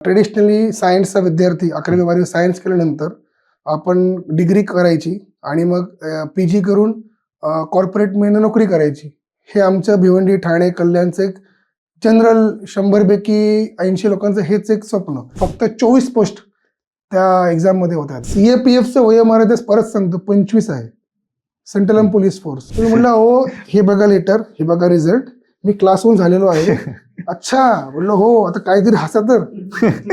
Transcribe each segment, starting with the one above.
Traditionally सायन्सचा विद्यार्थी 11वी-12वी science केल्यानंतर आपण डिग्री करायची आणि मग PG करून कॉर्पोरेटमध्ये नोकरी करायची. हे आमचं भिवंडी, ठाणे, कल्याणचं एक जनरल 100 पैकी 80 लोकांचं हेच एक स्वप्न. फक्त 24 पोस्ट त्या एक्झाममध्ये होत्या. CAPFचं वयोमर्यादा परत सांगतो 25 आहे. Central police force. तुम्ही म्हटलं हो हे बघा लेटर, हे बघा रिझल्ट, मी क्लास 1 झालेलो आहे. अच्छा बोललो हो, आता काहीतरी हसा तर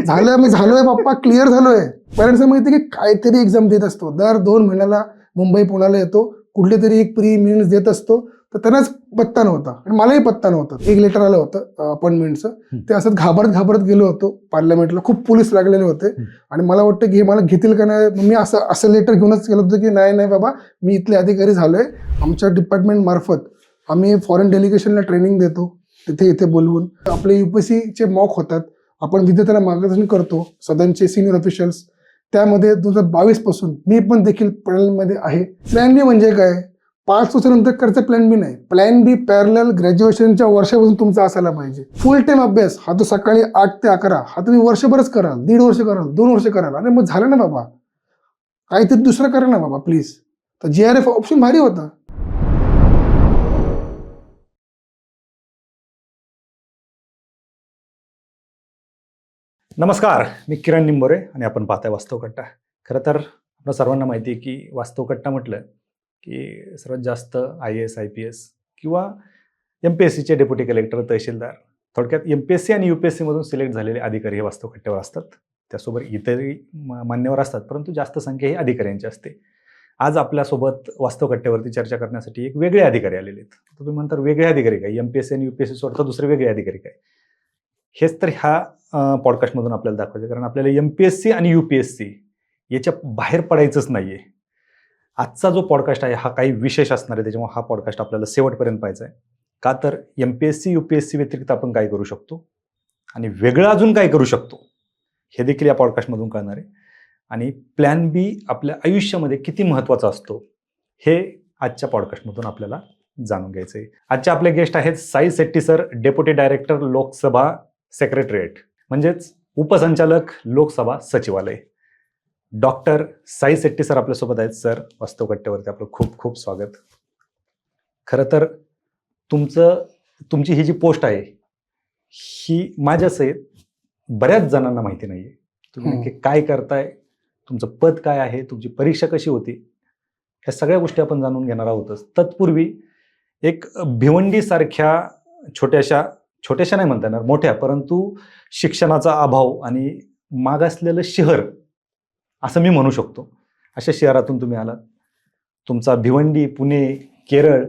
झालं, मी झालोय बाप्पा, क्लिअर झालोय. पॅरेंट्सना माहिती की काहीतरी एक्झाम देत असतो, दर 2 महिन्याला मुंबई पुण्याला येतो, कुठले तरी एक प्री मेन्स देत असतो. तर त्यांनाच पत्ता नव्हता आणि मलाही पत्ता नव्हता. एक लेटर आलं होतं अपॉइंटमेंटचं, ते असं घाबरत गेलो होतो पार्लमेंटला. खूप पोलीस लागलेले होते आणि मला वाटतं की हे मला घेतील का नाही. मी असं लेटर घेऊनच गेलो होतो की नाही बाबा, मी इथले अधिकारी झालोय. आमच्या डिपार्टमेंट मार्फत आम्ही फॉरेन डेलिगेशनला ट्रेनिंग देतो, इथे बोलवून. आपले UPSCचे मॉक होतात, आपण विद्यार्थ्यांना मार्गदर्शन करतो, सदनचे सिनियर ऑफिशियल्स. त्यामध्ये 2022 पासून मी पण देखील पॅनलमध्ये आहे. प्लॅन बी म्हणजे काय, 5 वर्षानंतर करायचा प्लॅन बी नाही. प्लॅन बी पॅरलल ग्रॅज्युएशनच्या वर्षापासून तुमचा असायला पाहिजे. फुल टाइम अभ्यास हा तो सकाळी 8 ते 11 हा तुम्ही वर्षभरच कराल, 1.5 वर्ष कराल, 2 वर्ष कराल. अरे मग झालं ना बाबा, काहीतरी दुसरं करा ना बाबा प्लीज. तर JRF ऑप्शन भारी होता. नमस्कार, मी किरण निंबोरे आणि आपण पाहताय वास्तवकट्टा. खरं तर आपल्या सर्वांना माहिती आहे की वास्तवकट्टा म्हटलं की सर्वात जास्त IAS IPS किंवा MPSCचे डेप्युटी कलेक्टर, तहसीलदार, थोडक्यात MPSC आणि UPSC मधून सिलेक्ट झालेले अधिकारी हे वास्तवकट्ट्यावर असतात. त्यासोबत इतरही मान्यवर असतात, परंतु जास्त संख्या ही अधिकाऱ्यांची असते. आज आपल्यासोबत वास्तवकट्ट्यावरती चर्चा करण्यासाठी एक वेगळे अधिकारी आलेले आहेत. तर तुम्ही म्हणता वेगळे अधिकारी काय, MPSC आणि UPSC सोडता दुसरे वेगळे अधिकारी काय? हेच तर ह्या पॉडकास्टमधून आपल्याला दाखवायचं. कारण आपल्याला MPSC आणि UPSC याच्या बाहेर पडायचंच नाहीये. आजचा जो पॉडकास्ट आहे हा काही विशेष असणार आहे, त्याच्यामुळे हा पॉडकास्ट आपल्याला शेवटपर्यंत पाहायचा आहे. का तर MPSC UPSC व्यतिरिक्त आपण काय करू शकतो आणि वेगळं अजून काय करू शकतो हे देखील या पॉडकास्टमधून कळणार आहे. आणि प्लॅन बी आपल्या आयुष्यामध्ये किती महत्त्वाचा असतो हे आजच्या पॉडकास्टमधून आपल्याला जाणून घ्यायचं आहे. आजचे आपले गेस्ट आहेत Sai Shetty sir, deputy director Lok Sabha secretariat, म्हणजेच उपसंचालक लोकसभा सचिवालय. डॉक्टर साई शेट्टी सर आपल्यासोबत आहेत. सर, वास्तवकट्ट्यावरती आपलं खूप खूप स्वागत. खरं तर तुमची ही जी पोस्ट आहे ही माझ्यासहित बऱ्याच जणांना माहिती नाहीये. तुम्ही नक्की काय करताय, तुमचं पद काय आहे, तुमची परीक्षा कशी होती, ह्या सगळ्या गोष्टी आपण जाणून घेणार आहोतच. तत्पूर्वी एक भिवंडी सारख्या छोट्याशा नाही म्हणता येणार, मोठ्या, परंतु शिक्षणाचा अभाव आणि मागासलेलं शहर असं मी म्हणू शकतो, अशा शहरातून तुम्ही आलात. तुमचा भिवंडी, पुणे, केरळ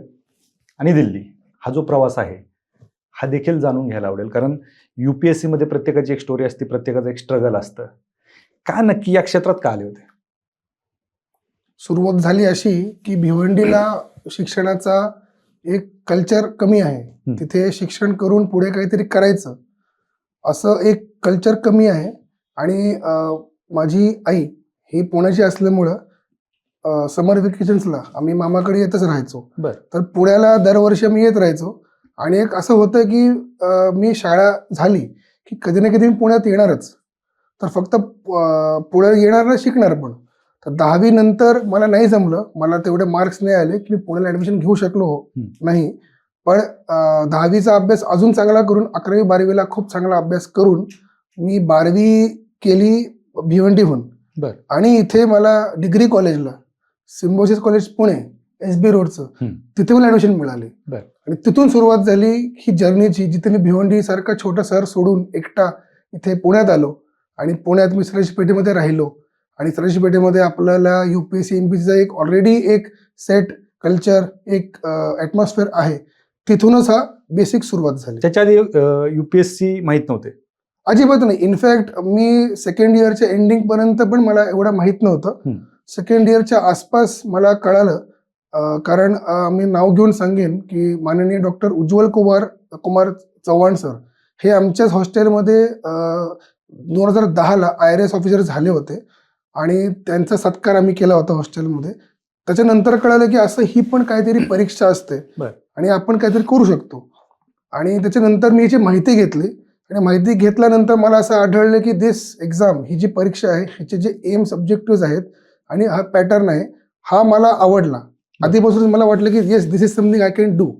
आणि दिल्ली हा जो प्रवास आहे हा देखील जाणून घ्यायला आवडेल. कारण UPSC मध्ये प्रत्येकाची एक स्टोरी असते, प्रत्येकाचं एक स्ट्रगल असतं. का नक्की या क्षेत्रात का आले होते? सुरुवात झाली अशी की भिवंडीला शिक्षणाचा एक कल्चर कमी आहे. तिथे शिक्षण करून पुढे काहीतरी करायचं असं एक कल्चर कमी आहे. आणि माझी आई ही पुण्याची असल्यामुळं समर वेकेशन्सला आम्ही मामाकडे येतच राहायचो. तर पुण्याला दरवर्षी मी येत राहायचो. आणि एक असं होतं की मी शाळा झाली की कधी ना कधी मी पुण्यात येणारच. तर फक्त पुण्यात येणार ना, शिकणार पण. तर 10वी नंतर मला नाही जमलं, मला तेवढे मार्क्स नाही आले की मी पुण्याला ॲडमिशन घेऊ शकलो नाही. पण 10वीचा अभ्यास अजून चांगला करून 11वी-12वीला खूप चांगला अभ्यास करून मी 12वी केली भिवंडीहून. आणि इथे मला डिग्री कॉलेजला सिम्बॉसिस कॉलेज पुणे SB रोडचं तिथे मला ॲडमिशन मिळाली. आणि तिथून सुरुवात झाली ही जर्नीची, जिथे मी भिवंडी सारखा छोटा शहर सोडून एकटा इथे पुण्यात आलो. आणि पुण्यात मी सराशी पेठेमध्ये राहिलो. आणि सराशी पेठेमध्ये आपल्याला UPSC MPSCचा एक ऑलरेडी एक सेट कल्चर, एक ॲटमॉस्फिअर आहे. तिथूनच हा बेसिक सुरुवात झाली. त्याच्या आधी UPSC माहीत नव्हते? अजिबात नाही. इनफॅक्ट मी सेकंड इयरच्या एंडिंग पर्यंत पण मला एवढं माहीत नव्हतं. सेकंड इयरच्या आसपास मला कळालं. कारण मी नाव घेऊन सांगेन की माननीय डॉक्टर उज्ज्वल कुमार चव्हाण सर हे आमच्याच हॉस्टेलमध्ये 2010ला IRS ऑफिसर झाले होते. आणि त्यांचा सत्कार आम्ही केला होता हॉस्टेलमध्ये. त्याच्यानंतर कळालं की असं ही पण काहीतरी परीक्षा असते आणि आपण काहीतरी करू शकतो. आणि त्याच्यानंतर मी याची माहिती घेतली आणि माहिती घेतल्यानंतर मला असं आढळलं की दिस एक्झाम ही जी परीक्षा आहे ह्याचे जे एम सब्जेक्टिव्ह आहेत आणि हा पॅटर्न आहे हा मला आवडला. आधीपासून मला वाटलं की yes this is something I can do.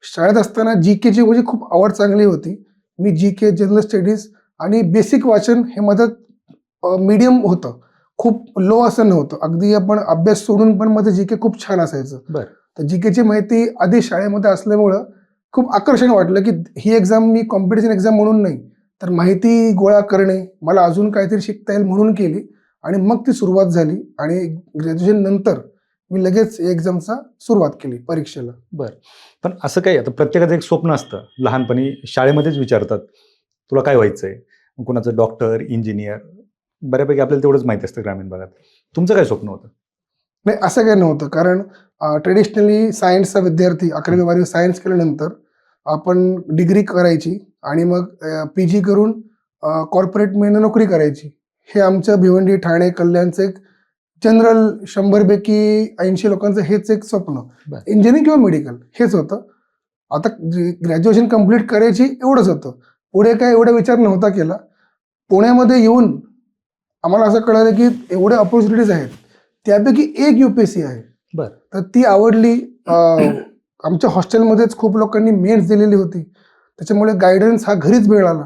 शाळेत असताना जी केची माझी खूप आवड चांगली होती. मी जी के, जनरल स्टडीज आणि बेसिक वाचन हे माझं मीडियम होतं. खूप लो असं नव्हतं. अगदी आपण अभ्यास सोडून पण माझं जी के खूप छान असायचं. बरं. तर जी केची माहिती आधी शाळेमध्ये असल्यामुळं खूप आकर्षण वाटलं की ही एक्झाम मी कॉम्पिटिशन एक्झाम म्हणून नाही तर माहिती गोळा करणे, मला अजून काहीतरी शिकता येईल म्हणून केली आणि मग ती सुरुवात झाली आणि ग्रॅज्युएशन नंतर मी लगेच एक्झामचा सुरुवात केली परीक्षेला. बरं. पण असं काही आता प्रत्येकाचं एक स्वप्न असतं. लहानपणी शाळेमध्येच विचारतात, तुला काय व्हायचंय? कुणाचं डॉक्टर, इंजिनियर बऱ्यापैकी आपल्याला तेवढंच माहिती असतं ग्रामीण भागात. तुमचं काय स्वप्न होतं? नाही असं काही नव्हतं कारण ट्रेडिशनली सायन्सचा विद्यार्थी 11वी 12वी सायन्स केल्यानंतर आपण डिग्री करायची आणि मग PG करून कॉर्पोरेटमध्ये नोकरी करायची. हे आमचं भिवंडी, ठाणे, कल्याणचं एक जनरल 100 पैकी 80 लोकांचं हेच एक स्वप्न. बरं. इंजिनिअरिंग किंवा मेडिकल हेच होतं. आता ग्रॅज्युएशन कंप्लीट करायची एवढंच होतं. पुढे काय एवढा विचार नव्हता केला. पुण्यामध्ये येऊन आम्हाला असं कळालं की एवढे ऑपॉर्च्युनिटीज आहेत. त्यापैकी एक UPSC आहे. बरं. तर ती आवडली. आमच्या हॉस्टेलमध्येच खूप लोकांनी मेन्स दिलेली होती. त्याच्यामुळे गायडन्स हा घरीच मिळाला.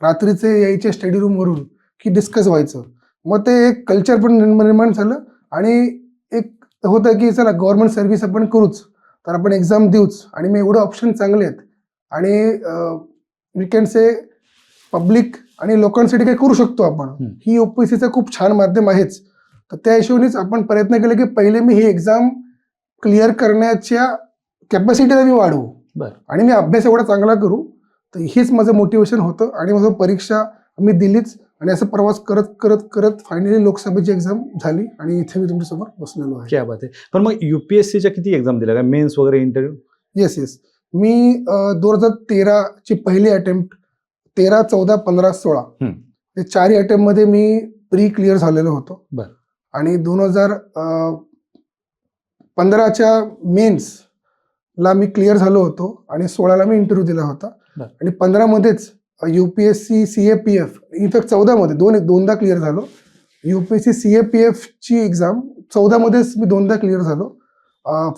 रात्रीचे यायचे स्टडी रूमवरून की डिस्कस व्हायचं. मग ते एक कल्चर पण निर्माण झालं आणि एक होतं की चला गव्हर्नमेंट सर्व्हिस आपण करूच तर आपण एक्झाम देऊच आणि मग एवढे ऑप्शन चांगले आहेत आणि वी कॅन से पब्लिक आणि लोकांसाठी काही करू शकतो आपण. ही UPSCचं खूप छान माध्यम आहेच. तर त्या हिशोबानेच आपण प्रयत्न केले की पहिले मी ही एक्झाम क्लिअर करण्याच्या कॅपॅसिटीला मी वाढवू. बरं. आणि मी अभ्यास एवढा चांगला करू. तर हेच माझं मोटिवेशन होतं आणि माझं परीक्षा मी दिलीच आणि असं प्रवास करत करत करत फायनली लोकसभेची एक्झाम झाली आणि इथे मी तुमच्यासमोर बसलेलो आहे. क्या बात आहे. पण मग UPSCच्या किती एक्झाम दिल्या? काय मेन्स वगैरे इंटरव्ह्यू? येस. मी 2013 ची पहिली अटेम्प्ट 13, 14, 15, 16 हे चारही अटेम्प्टमध्ये मी प्री क्लिअर झालेलो होतो. बरं. आणि 2015च्या मेन्सला मी क्लिअर झालो होतो आणि 16ला मी इंटरव्ह्यू दिला होता. आणि 15मध्येच UPSC CAPF इनफॅक्ट 14मध्ये दोनदा क्लिअर झालो. UPSC CAPF ची एक्झाम 14मध्येच मी दोनदा क्लिअर झालो.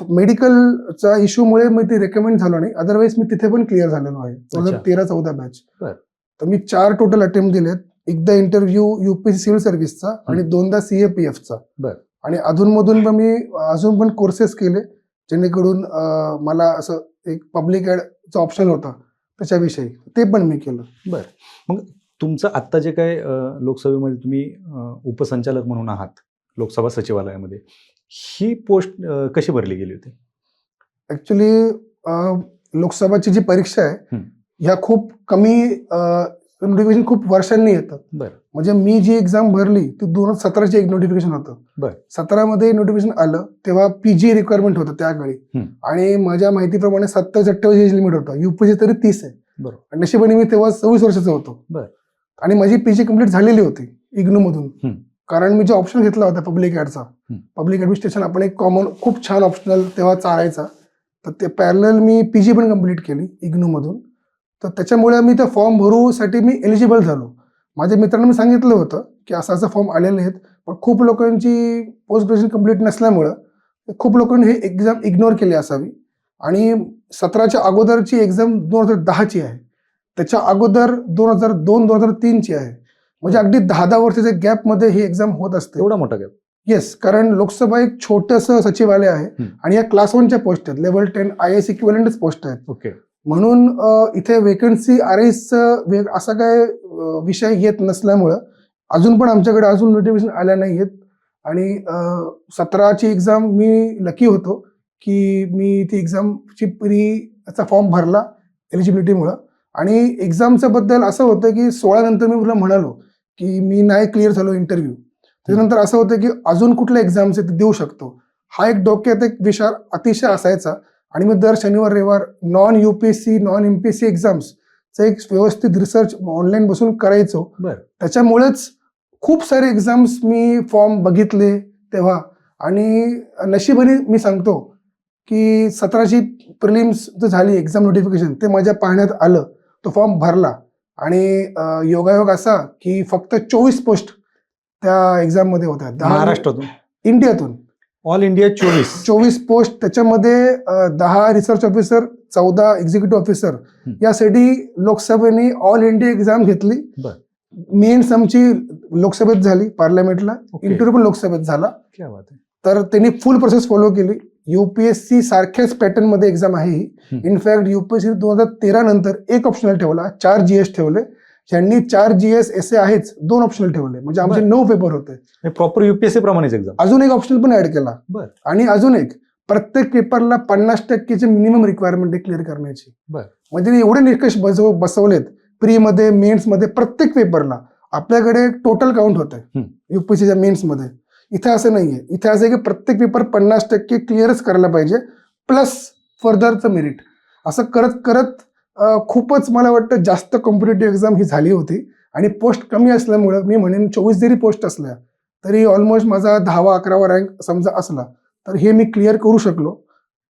मेडिकलचा इश्यूमुळे मी ते रेकमेंड झालो नाही. अदरवाईज मी तिथे पण क्लिअर झालेलो आहे 2013-14 बॅच. तर मी 4 टोटल अटेम्प्ट दिलेत. एकदा इंटरव्ह्यू UPSC सिव्हिल सर्व्हिसचा आणि दोनदा CAPFचा. आणि अधूनमधून पण मी अजून पण कोर्सेस केले जेणेकरून मला असं एक पब्लिक ॲडचा ऑप्शन होता त्याच्याविषयी ते पण मी केलं. बरं. मग तुमचं आत्ता जे काय लोकसभेमध्ये तुम्ही उपसंचालक म्हणून आहात लोकसभा सचिवालयामध्ये, ही पोस्ट कशी भरली गेली होती? ॲक्च्युली लोकसभाची जी परीक्षा आहे ह्या खूप कमी नोटिफिकेशन खूप वर्षांनी येतात. म्हणजे मी जी एक्झाम भरली ती 2017ची एक नोटिफिकेशन होतं. 17मध्ये नोटिफिकेशन आलं तेव्हा PG रिक्वायरमेंट होतं त्यावेळी आणि माझ्या माहितीप्रमाणे 27-28 एज लिमिट होतं. UPSC तरी 30 आहे. आणि नशिबाने मी तेव्हा 26 वर्षाचा होतो. आणि माझी PG कंप्लीट झालेली होती इग्नूमधून. कारण मी जो ऑप्शन घेतला होता पब्लिक ॲडचा, पब्लिक ॲडमिनिस्ट्रेशन आपण एक कॉमन खूप छान ऑप्शनल तेव्हा चालायचा. तर ते पॅरलल मी PG पण कंप्लीट केली इग्नूमधून. तर त्याच्यामुळे मी त्या फॉर्म भरूसाठी मी एलिजिबल झालो. माझ्या मित्रांनी मी सांगितलं होतं की असं फॉर्म आलेले आहेत. पण खूप लोकांची पोस्ट ग्रॅज्युएशन कंप्लीट नसल्यामुळं खूप लोकांनी हे एक्झाम इग्नोर केली असावी. आणि 17च्या अगोदरची एक्झाम 2010ची आहे. त्याच्या अगोदर 2002-2003ची आहे. म्हणजे अगदी 10 वर्षाच्या गॅपमध्ये ही एक्झाम होत असते. एवढा मोठा गॅप? येस. कारण लोकसभा एक छोटंसं सचिवालय आहे आणि या क्लास 1च्या पोस्ट आहेत. लेवल 10 IAS इक्विव्हॅलंटच पोस्ट आहेत. म्हणून इथे वेकन्सी RISचं असा काय विषय येत नसल्यामुळं अजून पण आमच्याकडे अजून नोटिफिकेशन आल्या नाही आहेत. आणि 17ची एक्झाम मी लकी होतो की मी ती एक्झामची प्रीचा फॉर्म भरला एलिजिबिलिटीमुळं. आणि एक्झामच्या बद्दल असं होतं की 16 नंतर मी तुला म्हणालो की मी नाही क्लिअर झालो इंटरव्ह्यू. त्याच्यानंतर असं होतं की अजून कुठल्या एक्झाम्स आहेत ते देऊ शकतो. हा एक डोक्यात एक विचार अतिशय असायचा. आणि मी दर शनिवार रविवार नॉन UPSC नॉन MPSC एक्झाम्सचा एक व्यवस्थित रिसर्च ऑनलाईन बसून करायचो. त्याच्यामुळेच खूप सारे एक्झाम्स मी फॉर्म बघितले तेव्हा. आणि नशिबाने मी सांगतो की 17ची प्रिलिम्स झाली एक्झाम नोटिफिकेशन ते माझ्या पाहण्यात आलं. तो फॉर्म भरला आणि योगायोग असा की फक्त 24 पोस्ट त्या एक्झाम मध्ये होत्या. 10 महाराष्ट्रातून इंडियातून ऑल इंडिया 24 पोस्ट. त्याच्यामध्ये 10 रिसर्च ऑफिसर, 14 एक्झिक्युटिव्ह ऑफिसर. यासाठी लोकसभेने ऑल इंडिया एक्झाम घेतली. बर. मेन्स आमची लोकसभेत झाली, पार्लमेंटला. इंटरव्ह्यू पण लोकसभेत झाला. क्या बात आहे. तर त्यांनी फुल प्रोसेस फॉलो केली. युपीएससी सारख्याच पॅटर्न मध्ये एक्झाम आहे ही. इनफॅक्ट युपीएससी 2013 नंतर एक ऑप्शनल ठेवला, 4 GS ठेवले. ज्यांनी 4 GS एसे आहेच 2 ऑप्शनल ठेवले, म्हणजे आमचे 9 पेपर होते. प्रॉपर युपीएससी प्रमाणेच एक्झाम. अजून एक ऑप्शनल पण ऍड केला. बर. आणि अजून एक, प्रत्येक पेपरला 50% मिनिमम रिक्वायरमेंट आहे क्लिअर करण्याची. बर. म्हणजे एवढे निकष बसवलेत प्री मध्ये, मेन्स मध्ये. प्रत्येक पेपरला आपल्याकडे टोटल काउंट होत आहे युपीएससीच्या मेन्स मध्ये. इथे असं नाहीये. इथे असं आहे की प्रत्येक पेपर 50% क्लिअरच करायला पाहिजे, प्लस फर्दरचं मेरिट. असं करत करत खूपच मला वाटतं जास्त कॉम्पिटेटिव्ह एक्झाम ही झाली होती. आणि पोस्ट कमी असल्यामुळं मी म्हणेन 24 जरी पोस्ट असल्या तरी ऑलमोस्ट माझा 10वा 11वा रँक समजा असला तर हे मी क्लिअर करू शकलो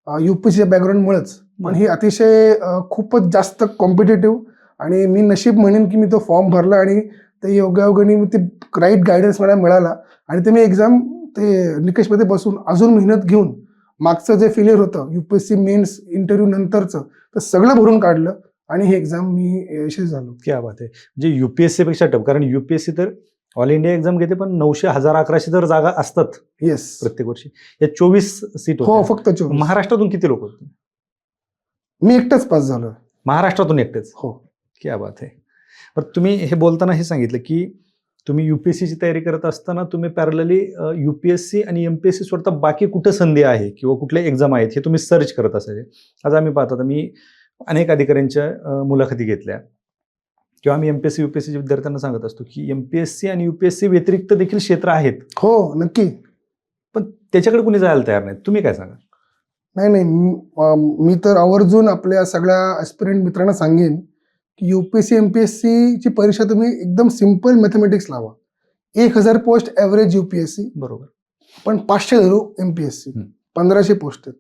युपीएससीच्या बॅकग्राऊंडमुळेच. पण ही अतिशय खूपच जास्त कॉम्पिटेटिव्ह, आणि मी नशीब म्हणेन की मी तो फॉर्म भरला आणि ते योगायोगाने मी ते राईट गायडन्स मला मिळाला. आणि ते मी एक्झाम ते निकषमध्ये बसून अजून मेहनत घेऊन मागचं जे फेलियर होतं युपीएससी मेन्स इंटरव्ह्यू नंतरचं, तर सगळं भरून काढलं आणि हे एक्झाम मी यशस्वी झालो. क्या बात आहे. म्हणजे युपीएससी पेक्षा टफ, कारण युपीएससी तर ऑल इंडिया एक्झाम घेते, पण 900, 1000, 1100 तर जागा असतात येस प्रत्येक वर्षी. या 24 सीट हो, फक्त 24. महाराष्ट्रातून किती लोक होते? मी एकटाच पास झालो. महाराष्ट्रातून एकटेच? हो. क्या बात आहे. पण तुम्ही हे बोलताना हे सांगितलं की तुम्ही युपीएससीची तयारी करत असताना तुम्ही पॅरलली युपीएससी आणि एमपीएससी स्वतः बाकी कुठं संधी आहे किंवा कुठले एक्झाम आहेत हे तुम्ही सर्च करत असायचे. आज आम्ही पाहतो, तर मी अनेक अधिकाऱ्यांच्या मुलाखती घेतल्या किंवा आम्ही एमपीएससी युपीएससीच्या विद्यार्थ्यांना सांगत असतो की एमपीएससी आणि युपीएससी व्यतिरिक्त देखील क्षेत्र आहेत. हो, नक्की. पण त्याच्याकडे कुणी जायला तयार नाही. तुम्ही काय सांगा? नाही, मी तर आवर्जून आपल्या सगळ्या ॲस्पिरंट मित्रांना सांगेन की युपीएससी एमपीएससीची परीक्षा तुम्ही एकदम सिम्पल मॅथमॅटिक्स लावा. 1000 पोस्ट ॲव्हरेज युपीएससी, बरोबर. पण 500 धरू एमपीएससी. 1500 पोस्ट आहेत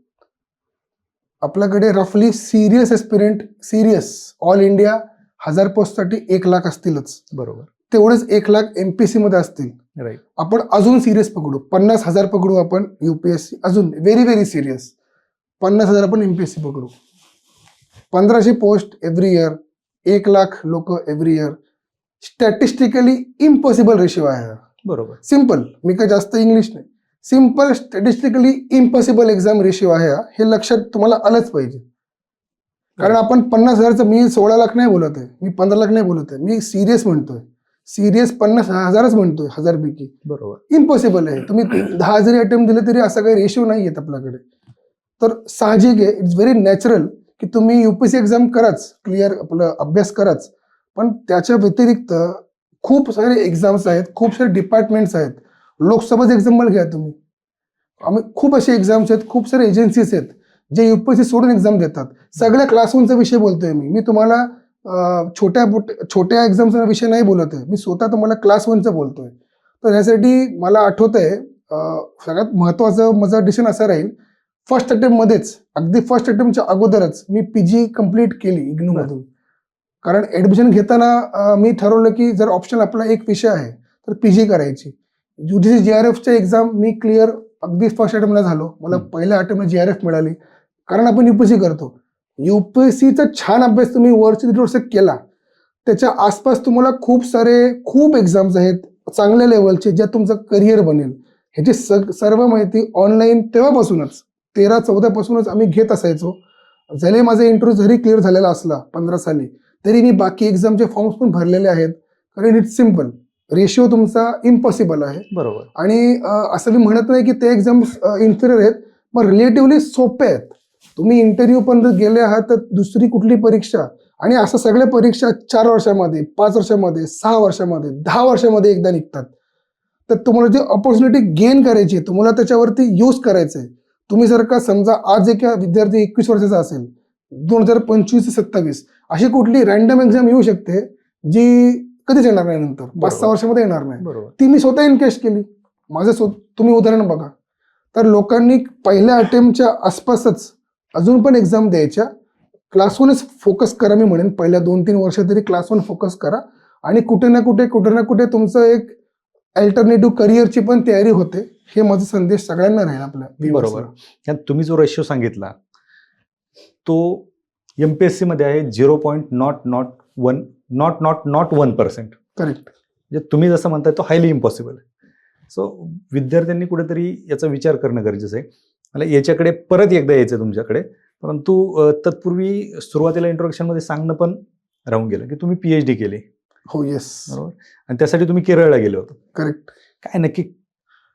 आपल्याकडे. रफली serious aspirant, serious all India 1000 पोस्टसाठी 1 lakh असतीलच. बरोबर. तेवढेच 1 लाख एमपीएससी मध्ये असतील. राईट. आपण अजून सिरियस पकडू, 50,000 पकडू आपण युपीएससी, अजून व्हेरी व्हेरी सिरियस 50,000 आपण एमपीएससी पकडू. 1500 पोस्ट एव्हरी इयर, 1 लाख लोक every year. Statistically impossible ratio आहे. बरोबर. सिम्पल, मी काय जास्त इंग्लिश नाही, simple statistically impossible exam ratio आहे. हे लक्षात तुम्हाला आलंच पाहिजे. कारण आपण 50,000चं, मी 16 लाख नाही बोलत आहे, मी 15 लाख नाही बोलत आहे, मी सिरियस म्हणतोय. सिरियस 50,000च म्हणतोय 1000 पैकी. बरोबर. इम्पॉसिबल आहे. तुम्ही 10 जरी अटेम्प्ट दिले तरी असा काही रेशिओ नाही येत आपल्याकडे. तर साहजिक आहे, इट्स व्हेरी नॅचरल की तुम्ही युपीएससी एक्झाम कराच, क्लिअर आपलं अभ्यास कराच, पण त्याच्या व्यतिरिक्त खूप सारे एक्झाम्स आहेत, खूप सारे डिपार्टमेंट्स आहेत. लोकसभेचं एक्झाम्पल घ्या तुम्ही. खूप असे एक्झाम्स आहेत, खूप सारे एजन्सीज आहेत जे युपीएससी सोडून एक्झाम देतात. सगळ्या क्लास 1चा विषय बोलतोय मी तुम्हाला छोट्या एक्झामचा विषय नाही बोलत आहे, मी स्वतः तुम्हाला क्लास 1चं बोलतोय. तर ह्यासाठी मला आठवत आहे सगळ्यात महत्वाचं माझा डिसिजन असा राहील, फर्स्ट अटेम्प्टमध्येच, अगदी फर्स्ट अटेम्प्टच्या अगोदरच मी पीजी कंप्लीट केली इग्नूमधून. कारण ऍडमिशन घेताना मी ठरवलं की जर ऑप्शन आपला एक विषय आहे तर पीजी करायची. UGC JRFच्या एक्झाम मी क्लिअर अगदी फर्स्ट अटेम्प्टला झालो. मला पहिल्या अटेम्प्टला JRF मिळाली. कारण आपण युपीएससी करतो. युपीएससीचा छान अभ्यास तुम्ही वर्ष 1.5 वर्ष केला, त्याच्या आसपास तुम्हाला खूप एक्झाम्स आहेत चांगल्या लेवलचे, ज्या तुमचं करिअर बनेल. ह्याची सर्व माहिती ऑनलाईन तेव्हापासूनच 13-14 पासूनच आम्ही घेत असायचो. जरी माझा इंटरव्ह्यू जरी क्लिअर झालेला असला 15 साली, तरी मी बाकी एक्झामचे फॉर्म्स पण भरलेले आहेत. कारण इट्स सिम्पल, रेशिओ तुमचा इम्पॉसिबल आहे. बरोबर. आणि असं मी म्हणत नाही की ते एक्झाम्स इन्फिरियर आहेत, मग रिलेटिव्हली सोपे आहेत. तुम्ही इंटरव्ह्यू पण गेले आहात तर दुसरी कुठली परीक्षा, आणि असं सगळ्या परीक्षा 4 वर्षामध्ये, 5 वर्षामध्ये, 6 वर्षामध्ये, 10 वर्षामध्ये एकदा निघतात. तर तुम्हाला जी ऑपॉर्च्युनिटी गेन करायची, तुम्हाला त्याच्यावरती यूज करायचंय. तुम्ही जर का समजा आज एक विद्यार्थी 21 वर्षाचा असेल, 2025 ते 27 अशी कुठली रॅन्डम एक्झाम येऊ शकते जी कधीच येणार नाही, नंतर 5-6 वर्षामध्ये येणार नाही. ती मी स्वतः इनकेस केली. तुम्ही उदाहरण बघा. तर लोकांनी पहिल्या अटेम्प्टच्या आसपासच अजून पण एक्झाम द्यायच्या, क्लास 1च फोकस करा. मी म्हणेन पहिल्या 2-3 वर्ष तरी क्लास 1 फोकस करा आणि कुठे ना कुठे तुमचं एक अल्टरनेटिव्ह करिअरची पण तयारी होते. हे माझा संदेश सगळ्यांना राहील आपल्या viewers ला. बरोबर. तुम्ही जो रेशो सांगितला तो MPSC मध्ये आहे 0.001%. करेक्ट. म्हणजे तुम्ही जसं म्हणताय तो हायली इम्पॉसिबल आहे. सो विद्यार्थ्यांनी कुठेतरी याचा विचार करणं गरजेचं आहे. मला याच्याकडे परत एकदा यायचं तुमच्याकडे, परंतु तत्पूर्वी सुरुवातीला इंट्रोडक्शनमध्ये सांगणं पण राहून गेलं की तुम्ही PhD केली. हो, येस. बरोबर. आणि त्यासाठी तुम्ही केरळला गेले होते. करेक्ट. काय नक्की